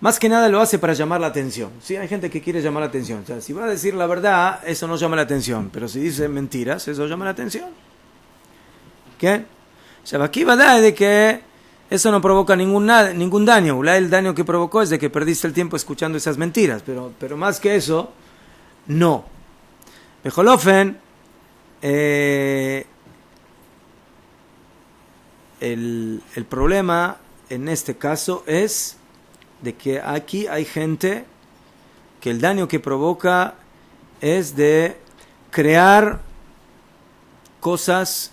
Más que nada lo hace para llamar la atención. Sí, hay gente que quiere llamar la atención. O sea, si va a decir la verdad, eso no llama la atención. Pero si dice mentiras, eso llama la atención. ¿Qué? O sea, aquí va a dar de que eso no provoca ningún daño. El daño que provocó es de que perdiste el tiempo escuchando esas mentiras. Pero más que eso, no. Bejolofen, el problema en este caso es de que aquí hay gente que el daño que provoca es de crear cosas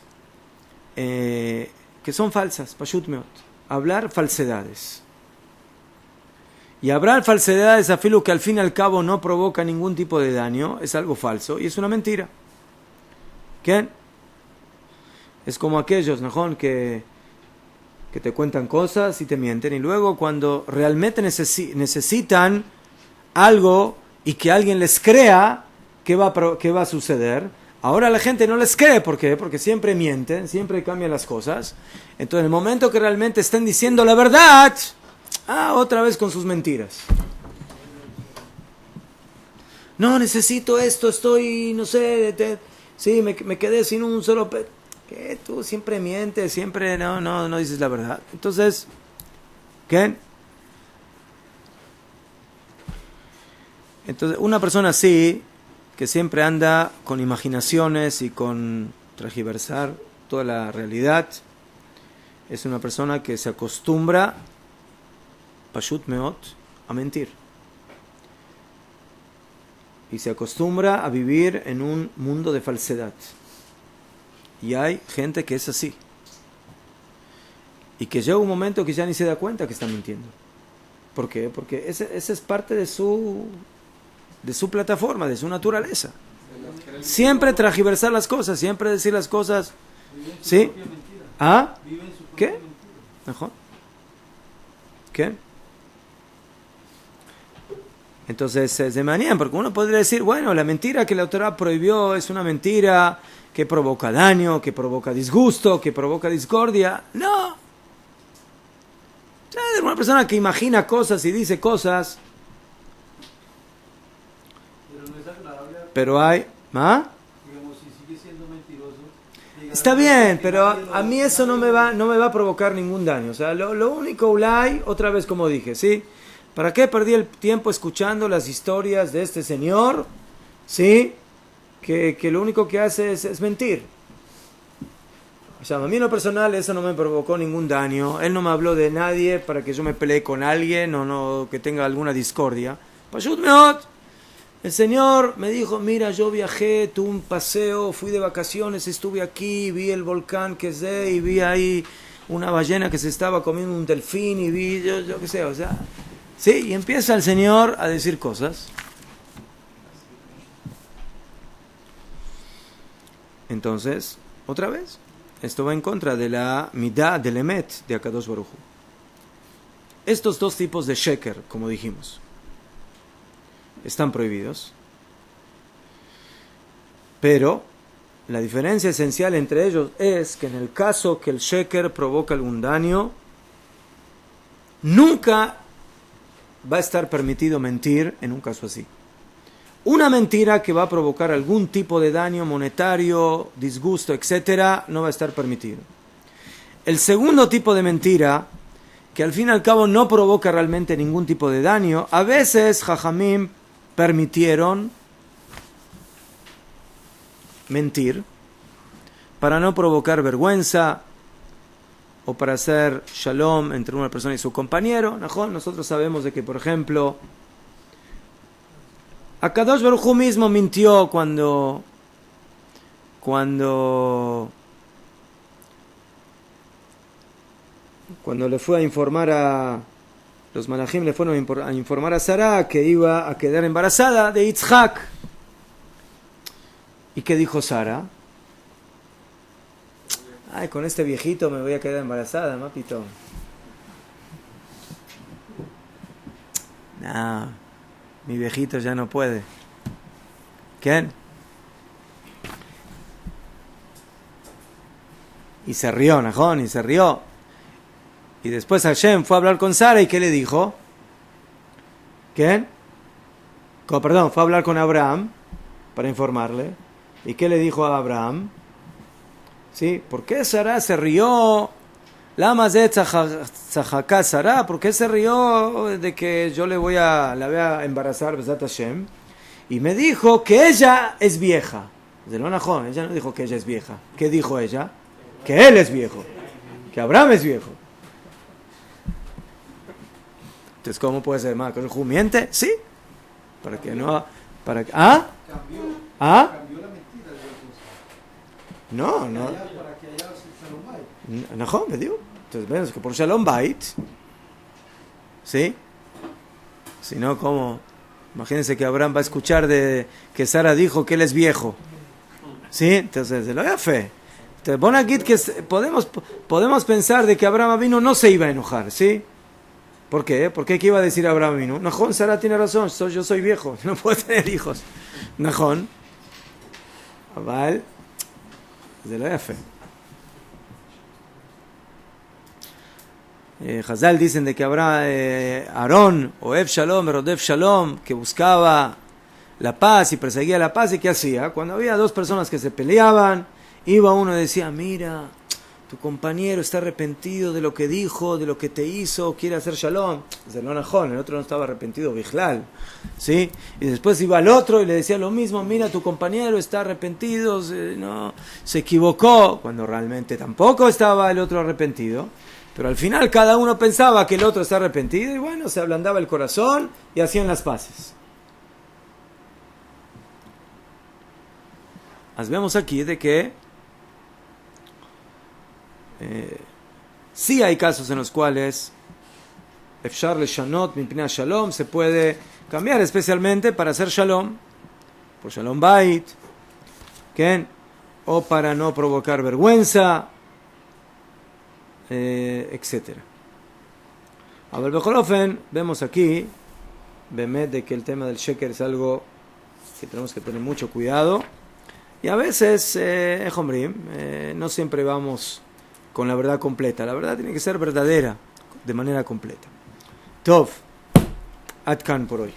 que son falsas, pashut meot, hablar falsedades. Y hablar falsedades, afilo que al fin y al cabo no provoca ningún tipo de daño, es algo falso y es una mentira. ¿Qué? Es como aquellos, ¿no? que te cuentan cosas y te mienten, y luego cuando realmente necesitan algo y que alguien les crea, ¿qué va a suceder? Ahora la gente no les cree, ¿por qué? Porque siempre mienten, siempre cambian las cosas. Entonces, en el momento que realmente estén diciendo la verdad, otra vez con sus mentiras. No, necesito esto, estoy, no sé, sí, me quedé sin un solo ¿qué? Tú siempre mientes, siempre no dices la verdad. Entonces, ¿qué? Entonces, una persona así, que siempre anda con imaginaciones y con transgiversar toda la realidad, es una persona que se acostumbra, pashut meot, a mentir. Y se acostumbra a vivir en un mundo de falsedad. Y hay gente que es así. Y que llega un momento que ya ni se da cuenta que está mintiendo. ¿Por qué? Porque ese es parte de su plataforma, de su naturaleza. Siempre transgiversar las cosas, siempre decir las cosas. ¿Sí? ¿Qué? ¿Mejor? ¿Qué? Entonces se manían, porque uno podría decir, bueno, la mentira que la Torah prohibió es una mentira que provoca daño, que provoca disgusto, que provoca discordia. No. Es una persona que imagina cosas y dice cosas. Pero hay... Digamos, si sigue siendo mentiroso... Está bien, pero a mí eso no me va a provocar ningún daño. O sea, lo único, Ulay, otra vez como dije, ¿sí? ¿Para qué perdí el tiempo escuchando las historias de este señor? ¿Sí? Que lo único que hace es mentir. O sea, a mí en lo personal eso no me provocó ningún daño. Él no me habló de nadie para que yo me pelee con alguien o no, que tenga alguna discordia. Pashut meot. El señor me dijo, mira, yo viajé, tuve un paseo, fui de vacaciones, estuve aquí, vi el volcán que sé, y vi ahí una ballena que se estaba comiendo un delfín, y vi, yo qué sé, o sea... Sí, y empieza el señor a decir cosas. Entonces, otra vez, esto va en contra de la midá del emet de Akadosh Baruj Hu. Estos dos tipos de sheker, como dijimos, están prohibidos, pero la diferencia esencial entre ellos es que en el caso que el sheker provoca algún daño, nunca va a estar permitido mentir en un caso así. Una mentira que va a provocar algún tipo de daño monetario, disgusto, etcétera, no va a estar permitido. el segundo tipo de mentira, que al fin y al cabo no provoca realmente ningún tipo de daño, a veces Jajamim permitieron mentir para no provocar vergüenza o para hacer shalom entre una persona y su compañero. Nosotros sabemos de que, por ejemplo, Akadosh Baruj Hu mismo mintió cuando le fue a informar a los malajim, le fueron a informar a Sara que iba a quedar embarazada de Yitzhak. ¿Y qué dijo Sara? Ay, con este viejito me voy a quedar embarazada, mapito. No, mi viejito ya no puede. ¿Quién? Y se rió, Najón, y se rió. Y después Hashem fue a hablar con Sara, ¿y qué le dijo? ¿Quién? Perdón, fue a hablar con Abraham para informarle. ¿Y qué le dijo a Abraham? ¿Sí? ¿Por qué Sara se rió? Lama ze tzahaka Sara, ¿por qué se rió de que yo la voy a embarazar, Besat Hashem? Y me dijo que ella es vieja. De lo Najón, ella no dijo que ella es vieja. ¿Qué dijo ella? Que él es viejo. Que Abraham es viejo. Entonces, ¿cómo puede ser más? ¿Que el miente? Sí. Para que no... Para que, ¿ah? Cambió la mentira de la cosa. No. Para que haya Shalom Bait. Najón, me digo. Entonces, vemos que por Shalom Bait, ¿sí? Si no, ¿cómo? Imagínense que Abraham va a escuchar de que Sara dijo que él es viejo. ¿Sí? Entonces, se lo da fe. Entonces, Bonagit, que podemos pensar de que Abraham vino no se iba a enojar, ¿sí? ¿Por qué? ¿Por qué? ¿Qué iba a decir Abraham vino? Najón, Sara tiene razón, yo soy viejo, no puedo tener hijos. Najón. Vale. Se lo da fe. Hazal dicen de que habrá Aarón o Ev Shalom, Rodef Shalom, que buscaba la paz y perseguía la paz. ¿Y qué hacía? Cuando había dos personas que se peleaban, iba uno y decía, mira, tu compañero está arrepentido de lo que dijo, de lo que te hizo, quiere hacer Shalom. El otro no estaba arrepentido, Bijlal, ¿sí? Y después iba al otro y le decía lo mismo, mira, tu compañero está arrepentido, se equivocó, cuando realmente tampoco estaba el otro arrepentido. Pero al final cada uno pensaba que el otro está arrepentido y bueno, se ablandaba el corazón y hacían las paces. Vemos aquí de que sí hay casos en los cuales Efshar le Shanot Mipnei Shalom se puede cambiar especialmente para hacer Shalom, por Shalom Bait, ¿qué? O para no provocar vergüenza, etc. A ver, Becholofen, vemos aquí de que el tema del sheker es algo que tenemos que tener mucho cuidado y a veces no siempre vamos con la verdad completa. La verdad tiene que ser verdadera de manera completa. Tov, Atkan por hoy.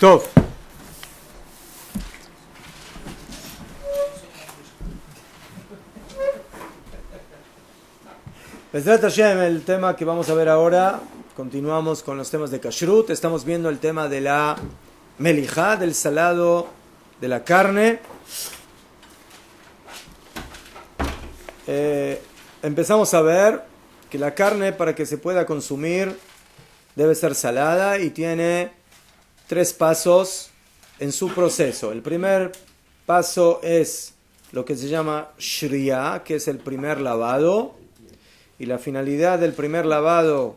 Tov. Bezrat Hashem, el tema que vamos a ver ahora, continuamos con los temas de Kashrut. Estamos viendo el tema de la Melijá, del salado de la carne. Empezamos a ver que la carne, para que se pueda consumir, debe ser salada y tiene 3 pasos en su proceso. El primer paso es lo que se llama Shriya, que es el primer lavado. Y la finalidad del primer lavado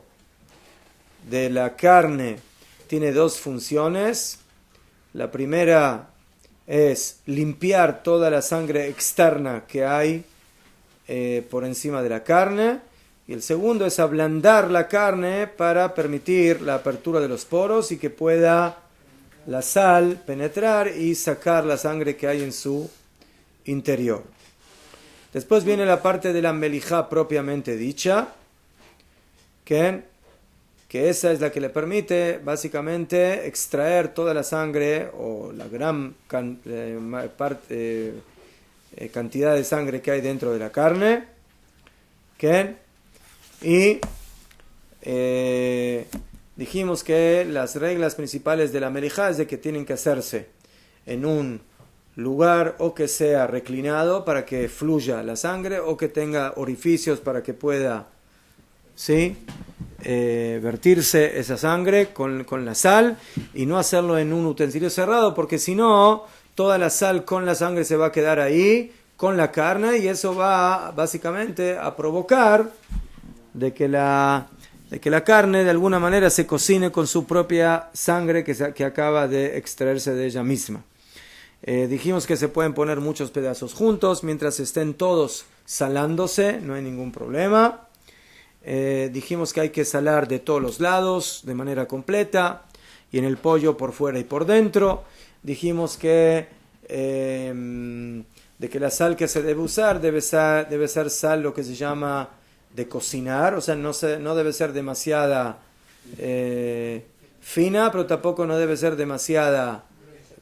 de la carne tiene 2 funciones. La primera es limpiar toda la sangre externa que hay por encima de la carne. Y el segundo es ablandar la carne para permitir la apertura de los poros y que pueda la sal penetrar y sacar la sangre que hay en su interior. Después viene la parte de la melijá propiamente dicha, que que esa es la que le permite básicamente extraer toda la sangre o la gran cantidad de sangre que hay dentro de la carne. ¿Okay? Y dijimos que las reglas principales de la melijá es de que tienen que hacerse en un lugar o que sea reclinado para que fluya la sangre o que tenga orificios para que pueda, ¿sí?, vertirse esa sangre con la sal, y no hacerlo en un utensilio cerrado, porque si no, toda la sal con la sangre se va a quedar ahí con la carne, y eso va básicamente a provocar de que la carne de alguna manera se cocine con su propia sangre que acaba de extraerse de ella misma. Dijimos que se pueden poner muchos pedazos juntos mientras estén todos salándose, no hay ningún problema. Dijimos que hay que salar de todos los lados de manera completa, y en el pollo por fuera y por dentro. Dijimos que de que la sal que se debe usar debe ser sal lo que se llama de cocinar, o sea, no debe ser demasiada fina, pero tampoco no debe ser demasiada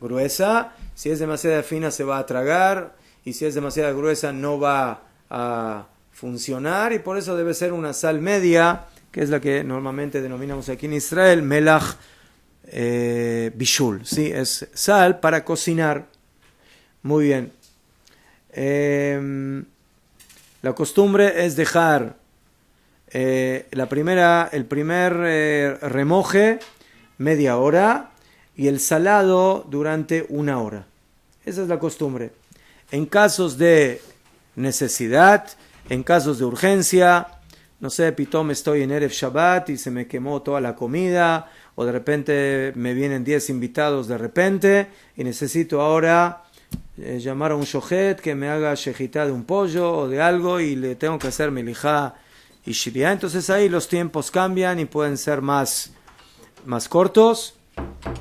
gruesa. Si es demasiada fina se va a tragar, y si es demasiada gruesa no va a funcionar, y por eso debe ser una sal media, que es la que normalmente denominamos aquí en Israel melach bishul, ¿sí? Es sal para cocinar. Muy bien. La costumbre es dejar el primer remoje media hora y el salado durante 1 hora. Esa es la costumbre. En casos de necesidad, en casos de urgencia, no sé, pitom estoy en Erev Shabbat y se me quemó toda la comida, o de repente me vienen 10 invitados de repente y necesito ahora llamar a un shohet que me haga shejitá de un pollo o de algo, y le tengo que hacer melijá y shiriá. Entonces ahí los tiempos cambian y pueden ser más cortos.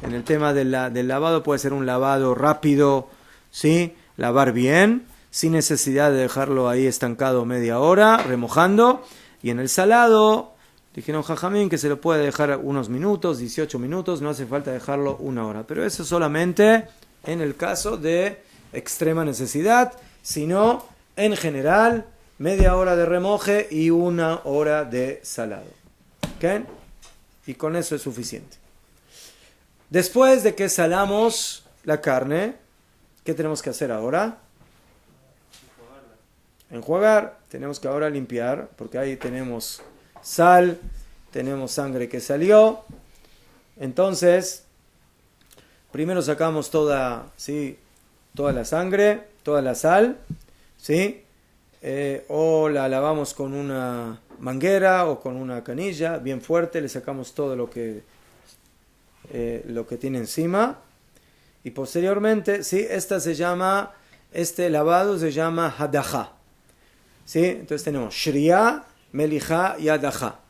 En el tema del lavado puede ser un lavado rápido, ¿sí? Lavar bien, sin necesidad de dejarlo ahí estancado media hora, remojando. Y en el salado, dijeron Jajamín que se lo puede dejar unos minutos, 18 minutos, no hace falta dejarlo 1 hora. Pero eso solamente en el caso de extrema necesidad, sino en general, media hora de remoje y 1 hora de salado. ¿Okay? Y con eso es suficiente. Después de que salamos la carne, ¿qué tenemos que hacer ahora? Enjuagar. Tenemos que ahora limpiar, porque ahí tenemos sal, tenemos sangre que salió. Entonces, primero sacamos toda la sangre, toda la sal, ¿sí? O la lavamos con una manguera o con una canilla bien fuerte, le sacamos todo lo que tiene encima, y posteriormente, ¿sí?, este lavado se llama hadajá, ¿sí? Entonces tenemos shriya, melijá y hadajá.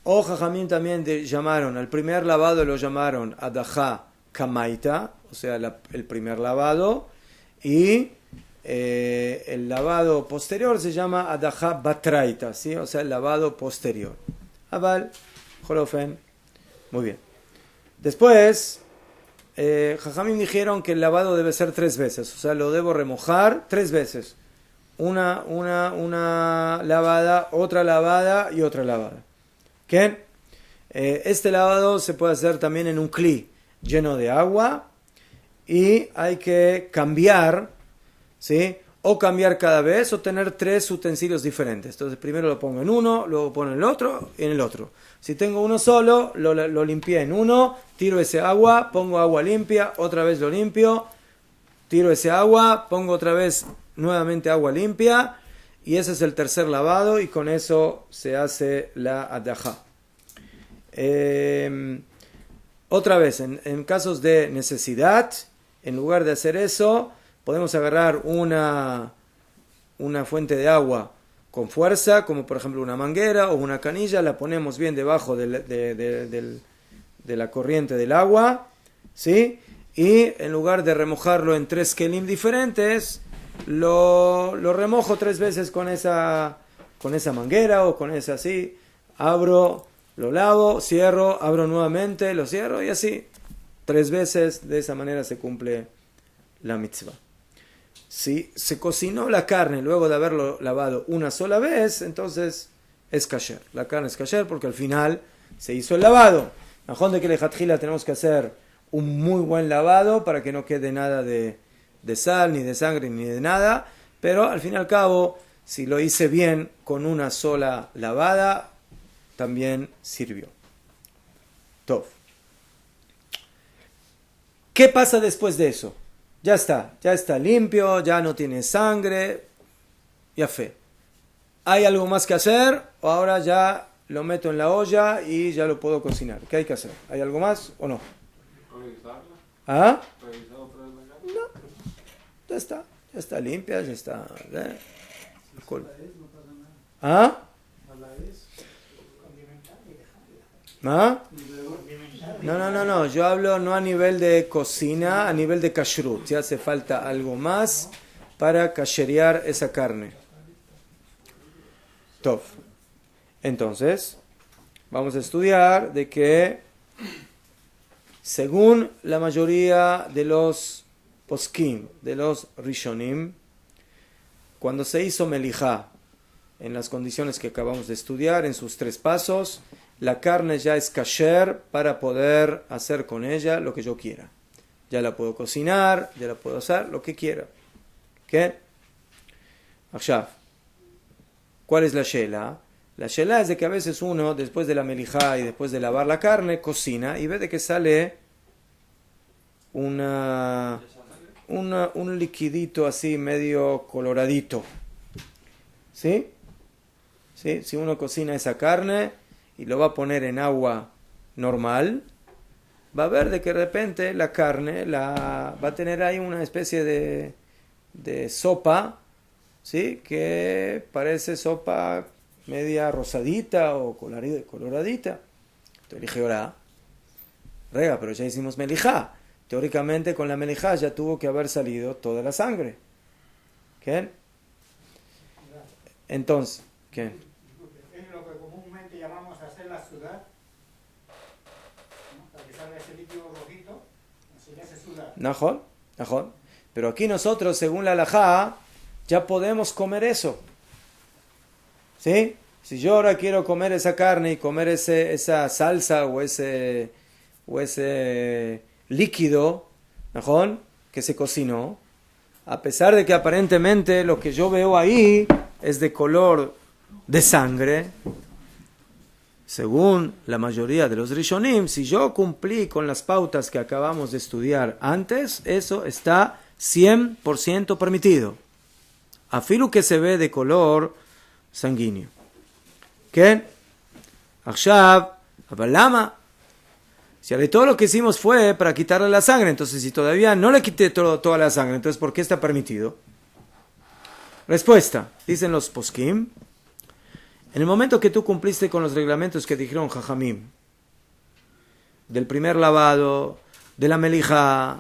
O Jajamín también llamaron, al primer lavado lo llamaron hadajá kamaita, o sea, el primer lavado, y el lavado posterior se llama hadajá batraita, ¿sí? O sea, el lavado posterior. Aval, jorofen, muy bien. Después, Jajamín dijeron que el lavado debe ser 3 veces, o sea, lo debo remojar 3 veces. Una lavada, otra lavada y otra lavada. ¿Qué? Este lavado se puede hacer también en un cli lleno de agua, y hay que cambiar, ¿sí? O cambiar cada vez, o tener 3 utensilios diferentes. Entonces primero lo pongo en uno, luego pongo en el otro y en el otro. Si tengo uno solo, lo limpié en uno, tiro ese agua, pongo agua limpia, otra vez lo limpio, tiro ese agua, pongo otra vez nuevamente agua limpia, y ese es el tercer lavado, y con eso se hace la hadajá. Otra vez, en casos de necesidad, en lugar de hacer eso, podemos agarrar una fuente de agua con fuerza, como por ejemplo una manguera o una canilla, la ponemos bien debajo de la corriente del agua, ¿sí? Y en lugar de remojarlo en 3 kelim diferentes, lo remojo 3 veces con esa manguera o con esa así. Abro Lo lavo, cierro, abro nuevamente, lo cierro y así. 3 veces, de esa manera se cumple la mitzvah. Si se cocinó la carne luego de haberlo lavado una sola vez, entonces es kasher. La carne es kasher porque al final se hizo el lavado. Majón de que lejatjila tenemos que hacer un muy buen lavado para que no quede nada de sal, ni de sangre, ni de nada. Pero al fin y al cabo, si lo hice bien con una sola lavada, también sirvió. Tov. ¿Qué pasa después de eso? Ya está limpio, ya no tiene sangre, ya fe. ¿Hay algo más que hacer? ¿O ahora ya lo meto en la olla y ya lo puedo cocinar? ¿Qué hay que hacer? ¿Hay algo más o no? ¿Revisarla? ¿Ah? ¿Revisar otra vez la carne? No, ya está limpia, ya está. Cool. No pasa nada. ¿Ah? A la vez. ¿Ah? Y luego, No, yo hablo no a nivel de cocina, a nivel de kashrut. Si hace falta algo más para kasherear esa carne. Tov. Entonces, vamos a estudiar de que, según la mayoría de los poskim, de los rishonim, cuando se hizo melijá, en las condiciones que acabamos de estudiar, en sus 3 pasos, la carne ya es kasher para poder hacer con ella lo que yo quiera. Ya la puedo cocinar, ya la puedo hacer lo que quiera. ¿Qué? Ahora, ¿cuál es la shela? La shela es de que a veces uno, después de la melijá y después de lavar la carne, cocina y ve de que sale un liquidito así medio coloradito. ¿Sí? ¿Sí? Si uno cocina esa carne y lo va a poner en agua normal, va a ver de que de repente la carne va a tener ahí una especie de sopa, ¿sí? Que parece sopa media rosadita o coloradita. Entonces dije, ahora, rega, pero ya hicimos melijá. Teóricamente con la melijá ya tuvo que haber salido toda la sangre. ¿Qué? Entonces, ¿qué? Es lo que comúnmente llamamos hacer la sudar, ¿no? Para que salga ese líquido rojito, se le hace sudar. Najón. Pero aquí nosotros, según la halajá, ya podemos comer eso. ¿Sí? Si yo ahora quiero comer esa carne y comer esa salsa o ese líquido, ¿najón? Que se cocinó, a pesar de que aparentemente lo que yo veo ahí es de color de sangre, según la mayoría de los rishonim, si yo cumplí con las pautas que acabamos de estudiar antes, eso está 100% permitido. Afilu que se ve de color sanguíneo. ¿Qué? Akshav, abalama. Si de todo lo que hicimos fue para quitarle la sangre, entonces si todavía no le quité toda la sangre, entonces ¿por qué está permitido? Respuesta, dicen los poskim, en el momento que tú cumpliste con los reglamentos que dijeron Jajamim, del primer lavado, de la melija,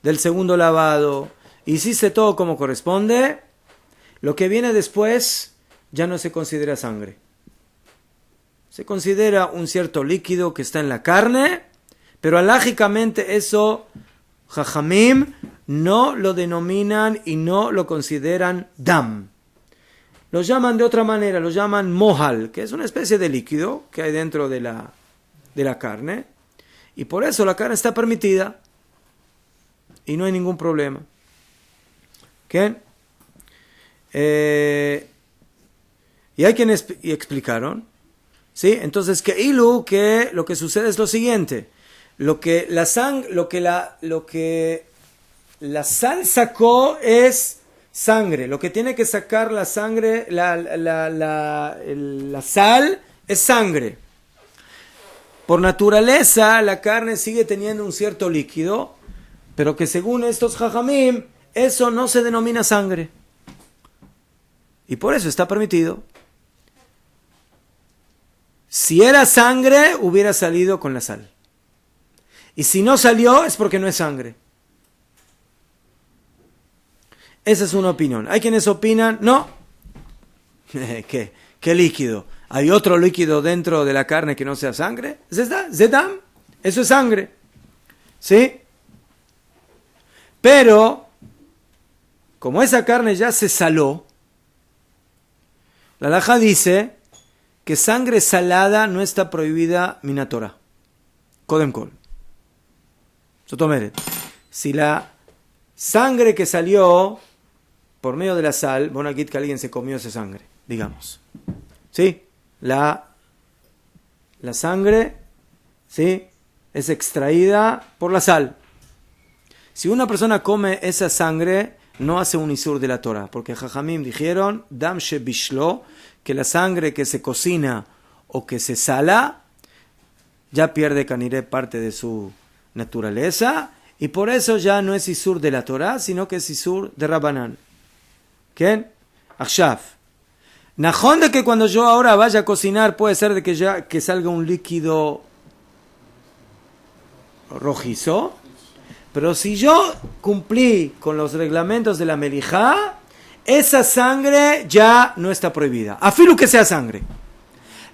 del segundo lavado, hiciste todo como corresponde, lo que viene después ya no se considera sangre. Se considera un cierto líquido que está en la carne, pero alágicamente eso, Jajamim, no lo denominan y no lo consideran dam. Lo llaman de otra manera, lo llaman mohal, que es una especie de líquido que hay dentro de la carne. Y por eso la carne está permitida y no hay ningún problema. ¿Qué? Y hay quienes explicaron, ¿sí? Entonces que lo que sucede es lo siguiente. Lo que la sal sacó es sangre. Lo que tiene que sacar la sangre, la sal es sangre. Por naturaleza, la carne sigue teniendo un cierto líquido, pero que según estos jajamim, eso no se denomina sangre. Y por eso está permitido. Si era sangre, hubiera salido con la sal. Y si no salió, es porque no es sangre. Esa es una opinión. Hay quienes opinan, no. ¿Qué líquido? ¿Hay otro líquido dentro de la carne que no sea sangre? Zedam, eso es sangre. ¿Sí? Pero, como esa carne ya se saló, la halajá dice que sangre salada no está prohibida minatora. Kodem kol. Sotomeret. Si la sangre que salió por medio de la sal, bueno, aquí que alguien se comió esa sangre, digamos. ¿Sí? La sangre, ¿sí?, es extraída por la sal. Si una persona come esa sangre, no hace un isur de la Torah, porque Jajamim dijeron, Dam shebishlo, que la sangre que se cocina o que se sala, ya pierde caniré parte de su naturaleza, y por eso ya no es isur de la Torah, sino que es isur de Rabanán. ¿Quién? Akshav. Najón de que cuando yo ahora vaya a cocinar puede ser de que salga un líquido rojizo, pero si yo cumplí con los reglamentos de la melijá, esa sangre ya no está prohibida. Afilu que sea sangre.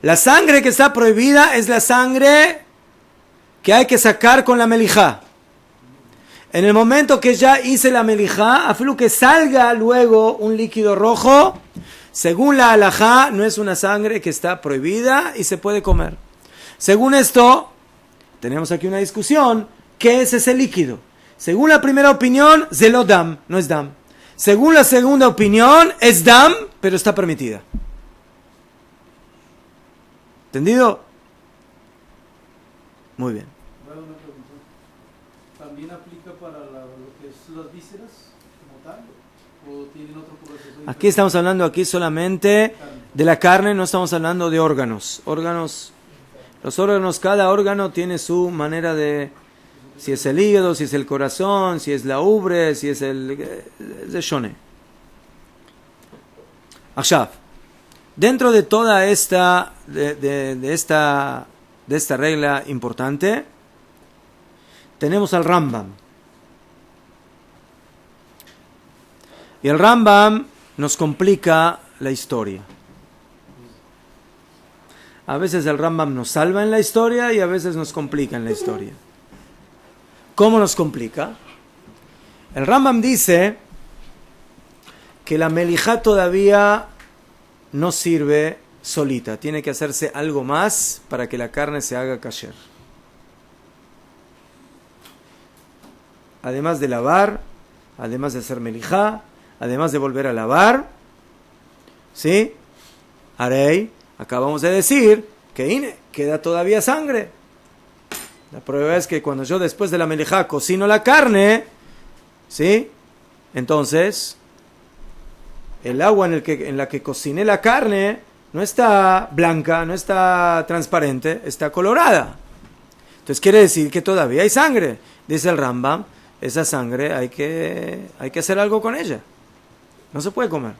La sangre que está prohibida es la sangre que hay que sacar con la melijá. En el momento que ya hice la melijá, afilu que salga luego un líquido rojo, según la halajá, no es una sangre que está prohibida y se puede comer. Según esto, tenemos aquí una discusión. ¿Qué es ese líquido? Según la primera opinión, zelo dam, no es dam. Según la segunda opinión, es dam, pero está permitida. ¿Entendido? Muy bien. Bueno, una pregunta. ¿También aplica para lo que es las vísceras como tal? ¿O tienen otro proceso? Aquí estamos hablando solamente de la carne, no estamos hablando de órganos. Los órganos, cada órgano tiene su manera de... Si es el hígado, si es el corazón, si es la ubre, si es el shone. Akshav. Dentro de toda esta de esta regla importante, tenemos al Rambam. Y el Rambam nos complica la historia. A veces el Rambam nos salva en la historia y a veces nos complica en la historia. ¿Cómo nos complica? El Rambam dice que la melijá todavía no sirve solita. Tiene que hacerse algo más para que la carne se haga kasher. Además de lavar, además de hacer melijá, además de volver a lavar, ¿sí? Arei, acabamos de decir que queda todavía sangre. La prueba es que cuando yo después de la melijá cocino la carne, ¿sí? Entonces, el agua en la que cociné la carne no está blanca, no está transparente, está colorada. Entonces quiere decir que todavía hay sangre. Dice el Rambam, esa sangre hay que hacer algo con ella. No se puede comer.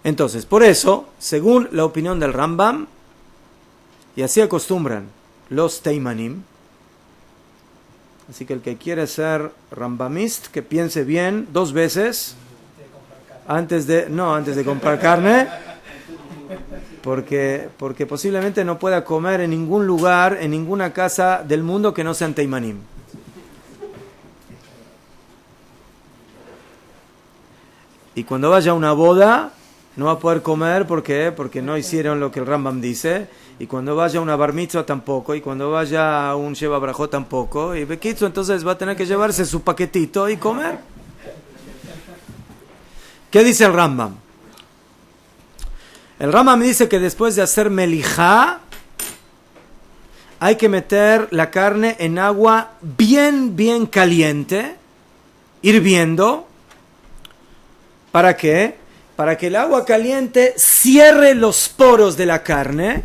Entonces, por eso, según la opinión del Rambam, y así acostumbran los Teimanim, así que el que quiere ser rambamist, que piense bien 2 veces antes de comprar carne, porque posiblemente no pueda comer en ningún lugar, en ninguna casa del mundo que no sean Teimanim. Y cuando vaya a una boda, no va a poder comer, ¿por qué? Porque no hicieron lo que el Rambam dice. Y cuando vaya a una bar mitzvah tampoco. Y cuando vaya a un sheva brajot tampoco. Y Bekitzo entonces va a tener que llevarse su paquetito y comer. ¿Qué dice el Rambam? El Rambam dice que después de hacer melijá, hay que meter la carne en agua bien caliente, hirviendo. ¿Para qué? Para que el agua caliente cierre los poros de la carne.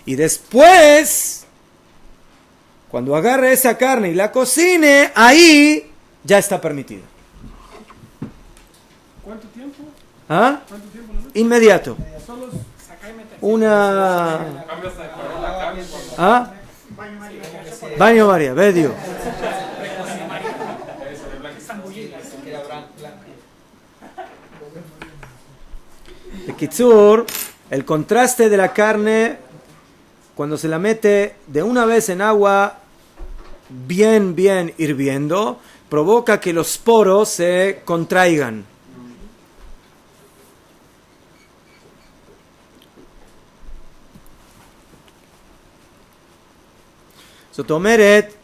Y después, cuando agarre esa carne y la cocine, ahí ya está permitido. ¿Cuánto tiempo? ¿Ah? ¿Cuánto tiempo le metes? Inmediato. Solo sacar y meter. Una... Cambias de color la carne cuando... ¿Ah? Baño María, Bedio. Eso, de blanco. Queda blanco. Bekitsur, el contraste de la carne, cuando se la mete de una vez en agua bien hirviendo, provoca que los poros se contraigan. Sotomeret,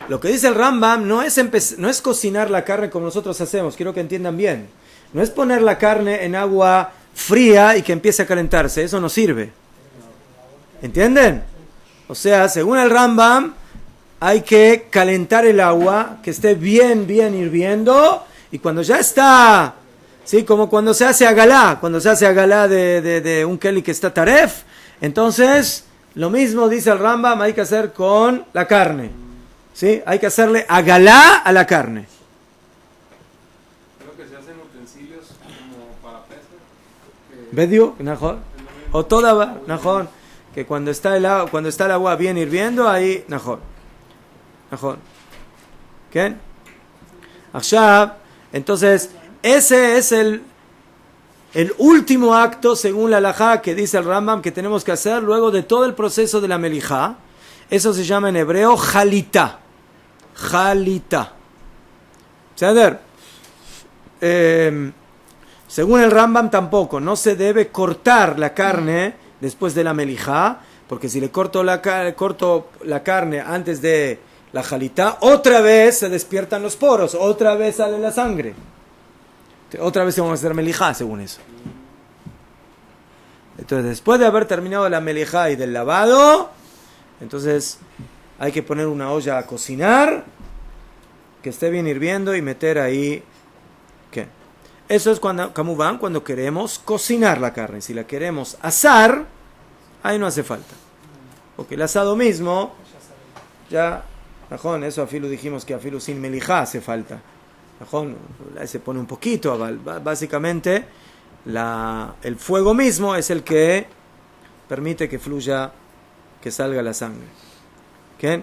lo que dice el Rambam no es cocinar la carne como nosotros hacemos, quiero que entiendan bien. No es poner la carne en agua fría y que empiece a calentarse, eso no sirve. ¿Entienden? O sea, según el Rambam, hay que calentar el agua, que esté bien hirviendo, y cuando ya está, ¿sí? Como cuando se hace agalá, de un keli que está taref, entonces, lo mismo dice el Rambam, hay que hacer con la carne, ¿sí? Hay que hacerle agalá a la carne. Creo que se hacen utensilios como para pesas. ¿Vedio? ¿Najón? O toda, ¿najón? Que cuando está el agua bien hirviendo, ahí, ¿najón? ¿Qué? Ashab, entonces, ese es el último acto, según la halajá, que dice el Rambam, que tenemos que hacer luego de todo el proceso de la melijá. Eso se llama en hebreo jalita. ¿Saber? Según el Rambam tampoco, no se debe cortar la carne después de la melijá, porque si le corto la carne antes de la jalita, otra vez se despiertan los poros, otra vez sale la sangre. Otra vez vamos a hacer melijá, según eso. Entonces, después de haber terminado la melijá y del lavado, entonces hay que poner una olla a cocinar, que esté bien hirviendo y meter ahí, ¿qué? Eso es cuando queremos cocinar la carne. Si la queremos asar, ahí no hace falta. Porque el asado mismo, ya, najón, eso afilu dijimos que afilu sin melijá hace falta. Ahí se pone un poquito, básicamente el fuego mismo es el que permite que fluya, que salga la sangre. ¿Qué?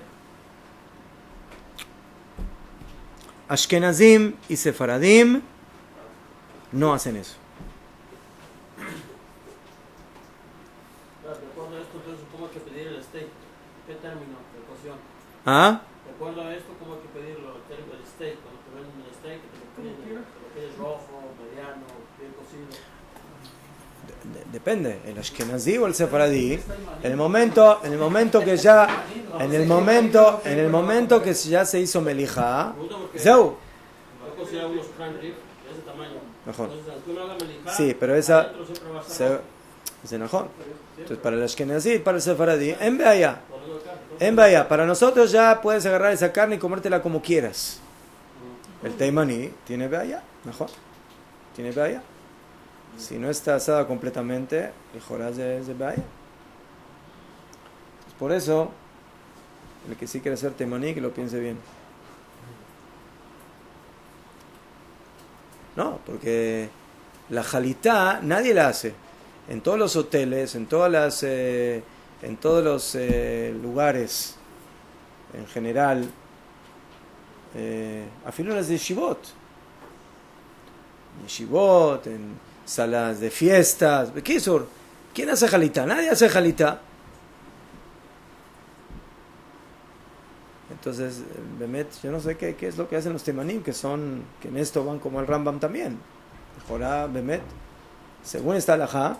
Ashkenazim y Sefaradim no hacen eso. Recuerdo esto, entonces, ¿cómo hay que pedir el steak? ¿Qué término de cocción? ¿Ah? Recuerdo esto, ¿cómo hay que pedirlo? El steak, cuando te venden el steak, te lo pides rojo, mediano, bien cocido. Depende, el ashkenazí o el sefaradí, en el momento que ya se hizo melijá, zeu. Yo considero unos prime rib de ese tamaño. Mejor. Entonces, aunque uno haga melijá, Sí, pero esa adentro siempre va a estar es enojón. Entonces, para el ashkenazí y para el sefaradí, en vaya, para nosotros ya puedes agarrar esa carne y comértela como quieras. El teimaní tiene vaya, mejor. Tiene vaya. Si no está asada completamente, el jorás es de vaya. Por eso, el que sí quiere hacer teimaní, que lo piense bien. No, porque la jalita nadie la hace. En todos los hoteles, en todos los lugares, en general, afilo las de yeshivot, en salas de fiestas. ¿Quién hace jalita? Nadie hace jalita. Entonces, Bemet, yo no sé qué es lo que hacen los temanim, que en esto van como el Rambam también. Jorá, Bemet, según esta halajá,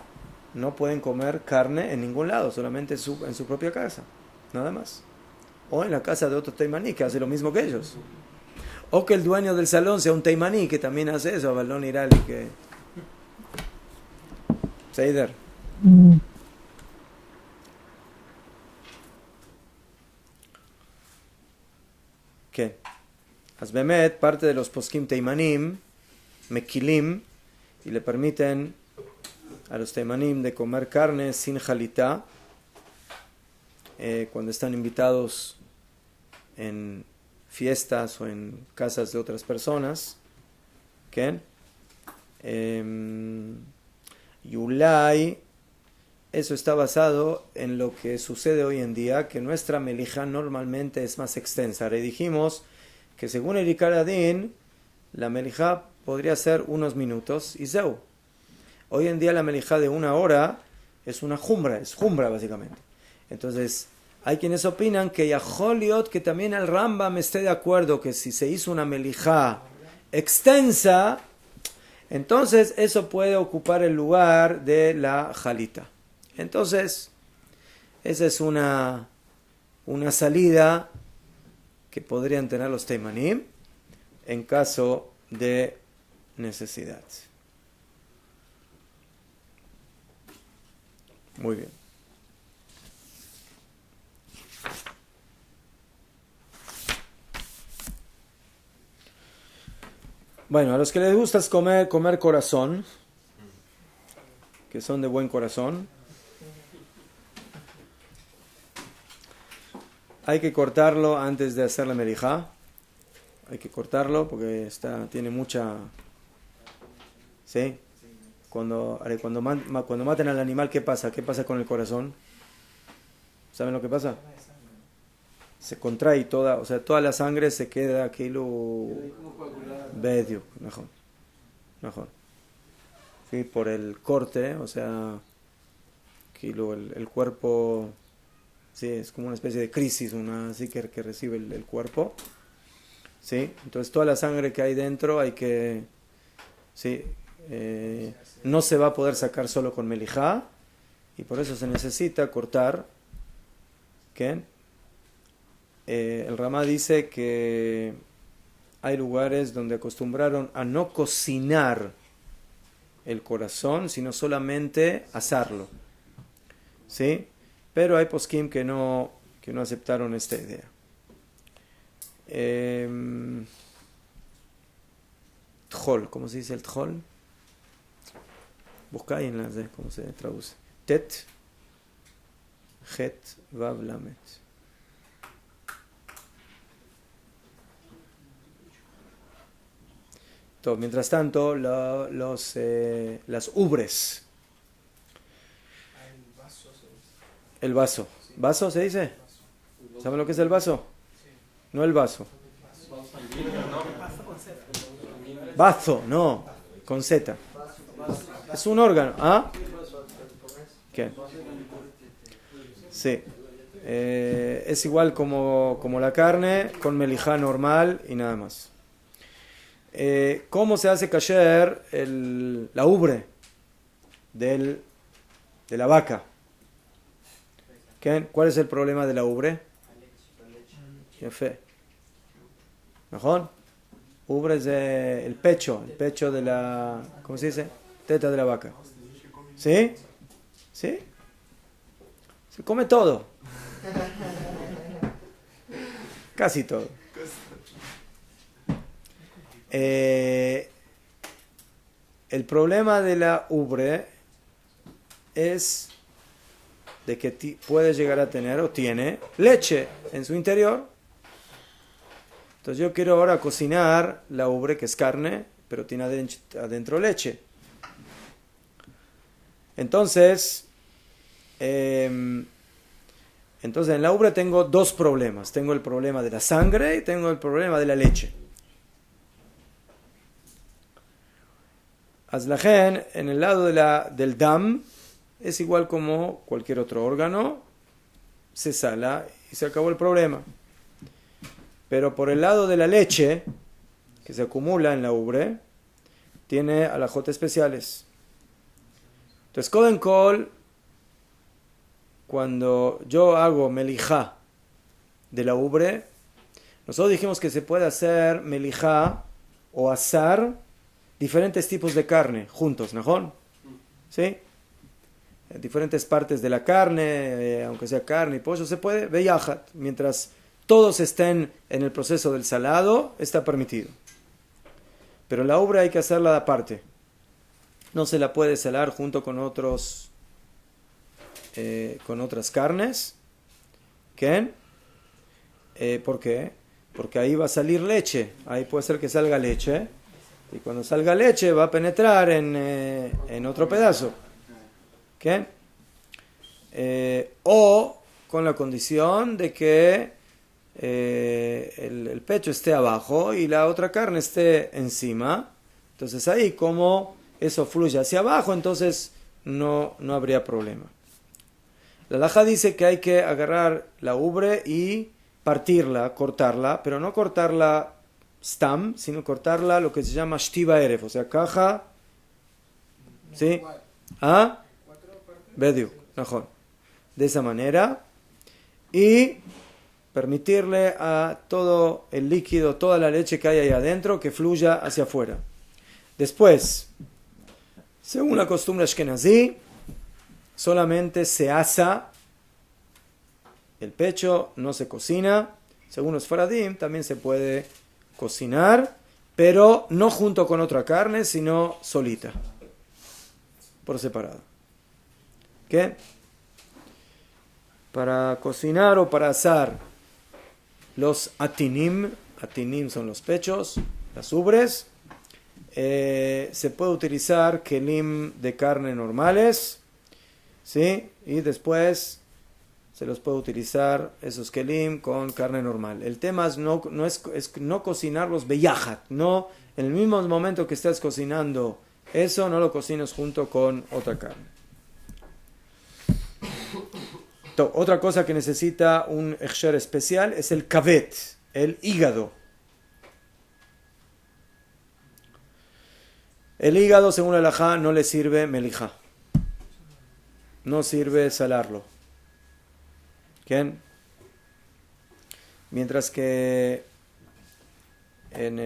no pueden comer carne en ningún lado, solamente en su propia casa, nada más. O en la casa de otro teimaní que hace lo mismo que ellos. O que el dueño del salón sea un teimaní que también hace eso, Balón Irali, que... Seider. ¿Qué? Asbemet, parte de los poskim teimanim, mekilim, y le permiten a los teimanim de comer carne sin jalita cuando están invitados en fiestas o en casas de otras personas. ¿Qué? Yulai, eso está basado en lo que sucede hoy en día, que nuestra melija normalmente es más extensa. Le dijimos que según el Ikaradín, la melija podría ser unos minutos y zeu. Hoy en día la melijá de 1 hora es una jumbra, es jumbra básicamente. Entonces, hay quienes opinan que Yaholiot, que también el Rambam esté de acuerdo que si se hizo una melijá extensa, entonces eso puede ocupar el lugar de la jalita. Entonces, esa es una salida que podrían tener los teimanim en caso de necesidad. Muy bien. Bueno, a los que les gusta es comer corazón, que son de buen corazón, hay que cortarlo antes de hacer la melijá. Hay que cortarlo porque tiene mucha... ¿Sí? Cuando maten al animal, ¿qué pasa? ¿Qué pasa con el corazón? ¿Saben lo que pasa? Se contrae toda, o sea, toda la sangre se queda aquí bedio, mejor. Sí, por el corte, o sea, aquí el cuerpo, sí, es como una especie de crisis, así que recibe el cuerpo, sí. Entonces toda la sangre que hay dentro hay que, sí, no se va a poder sacar solo con melijá y por eso se necesita cortar. ¿Qué? El Ramá dice que hay lugares donde acostumbraron a no cocinar el corazón, sino solamente asarlo. ¿Sí? Pero hay poskim que no aceptaron esta idea. Tjol, ¿cómo se dice el tjol? Busca ahí en las de cómo se traduce. Tet, het, vav, lamet. Mientras tanto, las ubres. El vaso. ¿Vaso se dice? ¿Saben lo que es el vaso? No el vaso. Bazo, no. Con Z. Es un órgano. ¿Ah? ¿Qué? Sí. Es igual como la carne, con melijá normal y nada más. ¿Cómo se hace kasher la ubre de la vaca? ¿Cuál es el problema de la ubre? ¿Mejor? Ubre es el pecho de la, ¿cómo se dice? Teta de la vaca. ¿Sí? ¿Sí? Se come todo. Casi todo. El problema de la ubre es de que puede llegar a tener o tiene leche en su interior. Entonces yo quiero ahora cocinar la ubre, que es carne, pero tiene adentro leche. Entonces en la ubre tengo 2 problemas. Tengo el problema de la sangre y tengo el problema de la leche. Azlajen, en el lado del dam, es igual como cualquier otro órgano, se sala y se acabó el problema. Pero por el lado de la leche, que se acumula en la ubre, tiene alajot especiales. Entonces, Koden Kol, cuando yo hago melijá de la ubre, nosotros dijimos que se puede hacer melijá o asar diferentes tipos de carne juntos, ¿no? ¿Sí? Diferentes partes de la carne, aunque sea carne y pollo, se puede, beyajat, mientras todos estén en el proceso del salado, está permitido. Pero la ubre hay que hacerla de aparte. No se la puede salar junto con otras carnes. ¿Qué? ¿Por qué? Porque ahí va a salir leche. Ahí puede ser que salga leche. Y cuando salga leche va a penetrar en otro pedazo. ¿Qué? O con la condición de que el pecho esté abajo y la otra carne esté encima. Entonces ahí como eso fluye hacia abajo, entonces no habría problema. La halajá dice que hay que agarrar la ubre y partirla, cortarla, pero no cortarla stam, sino cortarla lo que se llama shtiva erev, o sea, caja, ¿sí? ¿Ah? Bediuk, mejor. De esa manera, y permitirle a todo el líquido, toda la leche que hay ahí adentro, que fluya hacia afuera. Después, según la costumbre ashkenazí, solamente se asa el pecho, no se cocina. Según los faradim, también se puede cocinar, pero no junto con otra carne, sino solita, por separado. ¿Qué? Para cocinar o para asar los atinim son los pechos, las ubres, se puede utilizar kelim de carne normales, ¿sí? Y después se los puede utilizar esos kelim con carne normal. El tema es no cocinarlos beyajat, no en el mismo momento que estás cocinando eso, no lo cocines junto con otra carne. Otra cosa que necesita un hechsher especial es el kavet, el hígado. El hígado, según la halajá, no le sirve melijá. No sirve salarlo. ¿Quién? Mientras que en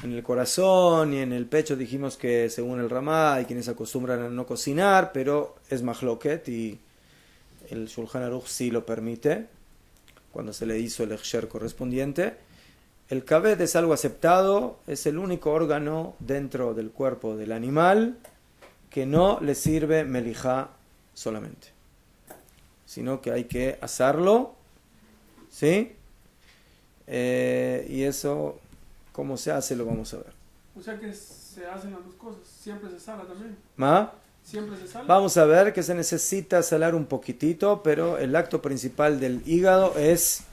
el corazón y en el pecho dijimos que según el Ramá hay quienes acostumbran a no cocinar, pero es mahloket y el Shulchan Aruch sí lo permite cuando se le hizo el hechsher correspondiente. El kavet es algo aceptado, es el único órgano dentro del cuerpo del animal que no le sirve melijá solamente, sino que hay que asarlo, ¿sí? Y eso, ¿cómo se hace? Lo vamos a ver. O sea que se hacen las dos cosas. Siempre se sala también. ¿Ma? Siempre se sala. Vamos a ver que se necesita salar un poquitito, pero el acto principal del hígado es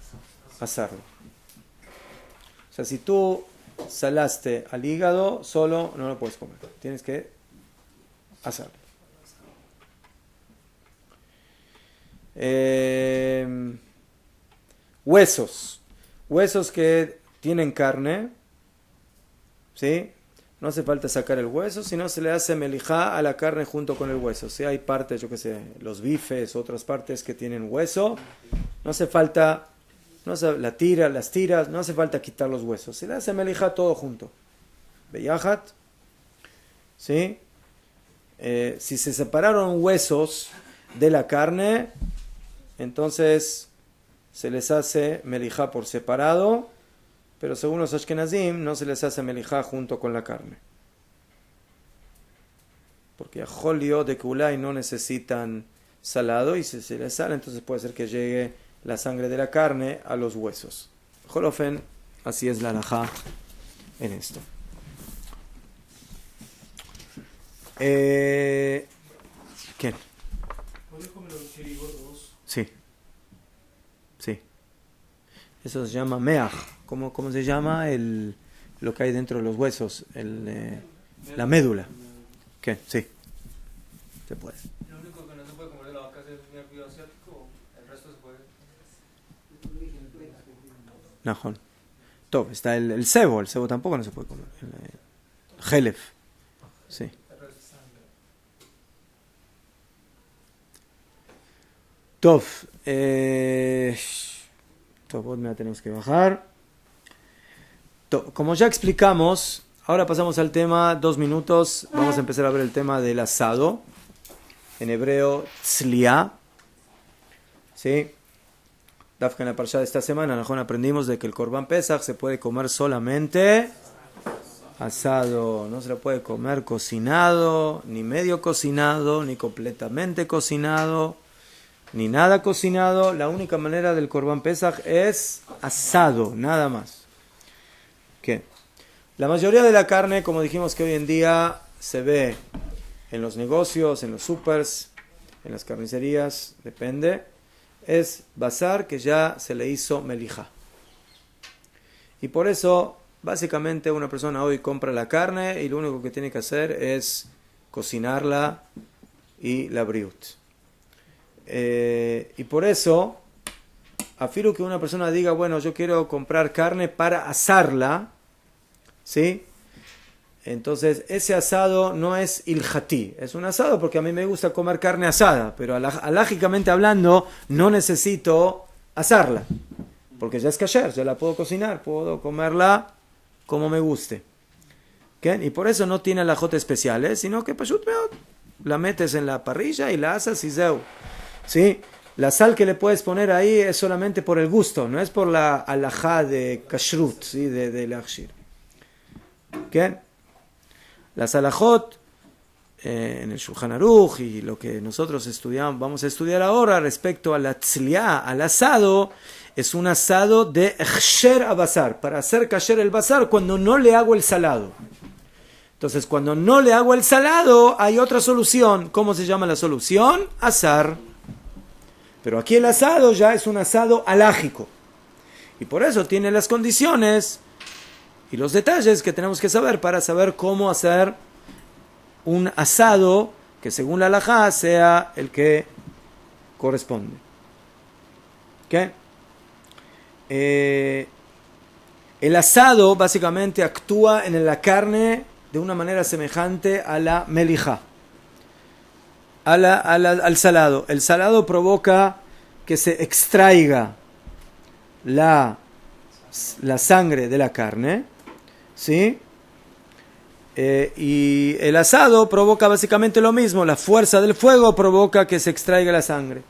asarlo. O sea, si tú salaste al hígado, solo no lo puedes comer. Tienes que asarlo. Huesos. Huesos que tienen carne, ¿sí? No hace falta sacar el hueso, sino se le hace melijá a la carne junto con el hueso. Si hay partes, yo qué sé, los bifes, otras partes que tienen hueso, no hace falta, las tiras, no hace falta quitar los huesos. Se le hace melijá todo junto. Beyajat, ¿sí? Si se separaron huesos de la carne, entonces se les hace melijá por separado, pero según los ashkenazim no se les hace melijá junto con la carne, porque a jolio de kulay no necesitan salado, y si se les sala entonces puede ser que llegue la sangre de la carne a los huesos. Jolofen, así es la halajá en esto. ¿Quién? ¿Puedes comer los chirigordos? Sí. Sí. Eso se llama meaj. ¿Cómo se llama lo que hay dentro de los huesos? La médula. ¿Qué? Sí. Se puede. Lo único que no se puede comer de la vaca es el nervio asiático, el resto se puede. Najón. Top, está el cebo. El cebo tampoco no se puede comer. El jelef. Sí. Top. Me la tenemos que bajar. Como ya explicamos, ahora pasamos al tema, 2 minutos. Vamos a empezar a ver el tema del asado. En hebreo, tzliá. ¿Sí? Dafka en la parashá de esta semana, aprendimos de que el Korban Pesach se puede comer solamente asado. No se lo puede comer cocinado, ni medio cocinado, ni completamente cocinado, ni nada cocinado. La única manera del Korban Pesach es asado, nada más. ¿Qué? La mayoría de la carne, como dijimos que hoy en día se ve en los negocios, en los supers, en las carnicerías, depende, es basar que ya se le hizo melijá. Y por eso Básicamente una persona hoy compra la carne y lo único que tiene que hacer es cocinarla y la briut. Y por eso, afirmo que una persona diga, bueno, yo quiero comprar carne para asarla, ¿sí? Entonces, ese asado no es ilhatí, es un asado porque a mí me gusta comer carne asada, pero alágicamente hablando, no necesito asarla, porque ya es kasher, ya la puedo cocinar, puedo comerla como me guste. ¿Okay? Y por eso no tiene alajot especiales, sino que la metes en la parrilla y la asas y zeu. ¿Sí? La sal que le puedes poner ahí es solamente por el gusto, no es por la alajá de kashrut, ¿sí? de lachshir. ¿Okay? Las alajot en el Shulchan Aruch y lo que nosotros estudiamos, vamos a estudiar ahora respecto a la tzliá, al asado, es un asado de echsher a basar, para hacer kasher el basar cuando no le hago el salado. Entonces, cuando no le hago el salado, hay otra solución. ¿Cómo se llama la solución? Asar. Pero aquí el asado ya es un asado alágico. Y por eso tiene las condiciones y los detalles que tenemos que saber para saber cómo hacer un asado que según la halajá sea el que corresponde. ¿Okay? El asado básicamente actúa en la carne de una manera semejante a la melijá, al salado. El salado provoca que se extraiga la sangre de la carne, ¿sí? Y el asado provoca básicamente lo mismo. La fuerza del fuego provoca que se extraiga la sangre.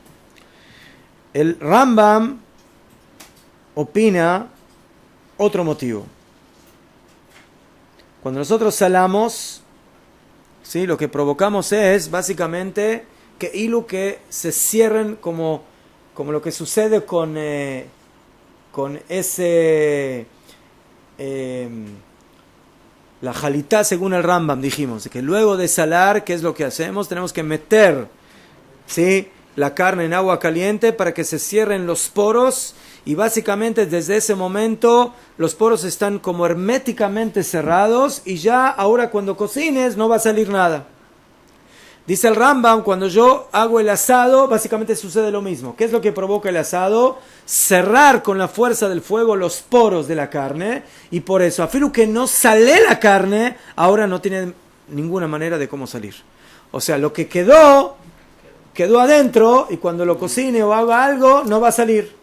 El Rambam opina otro motivo. Cuando nosotros salamos, ¿sí? Lo que provocamos es básicamente que se cierren como lo que sucede con ese la jalitá según el Rambam, dijimos que luego de salar, ¿qué es lo que hacemos? Tenemos que meter, ¿sí? La carne en agua caliente para que se cierren los poros. Y básicamente desde ese momento los poros están como herméticamente cerrados y ya ahora cuando cocines no va a salir nada. Dice el Rambam, cuando yo hago el asado, básicamente sucede lo mismo. ¿Qué es lo que provoca el asado? Cerrar con la fuerza del fuego los poros de la carne y por eso, afirmo que no sale la carne, ahora no tiene ninguna manera de cómo salir. O sea, lo que quedó adentro y cuando lo cocine o haga algo no va a salir.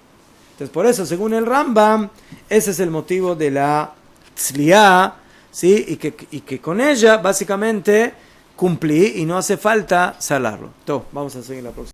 Entonces, por eso, según el Rambam, ese es el motivo de la tzliá, ¿sí? Y que con ella, básicamente, cumplí y no hace falta salarlo. Entonces, vamos a seguir la próxima.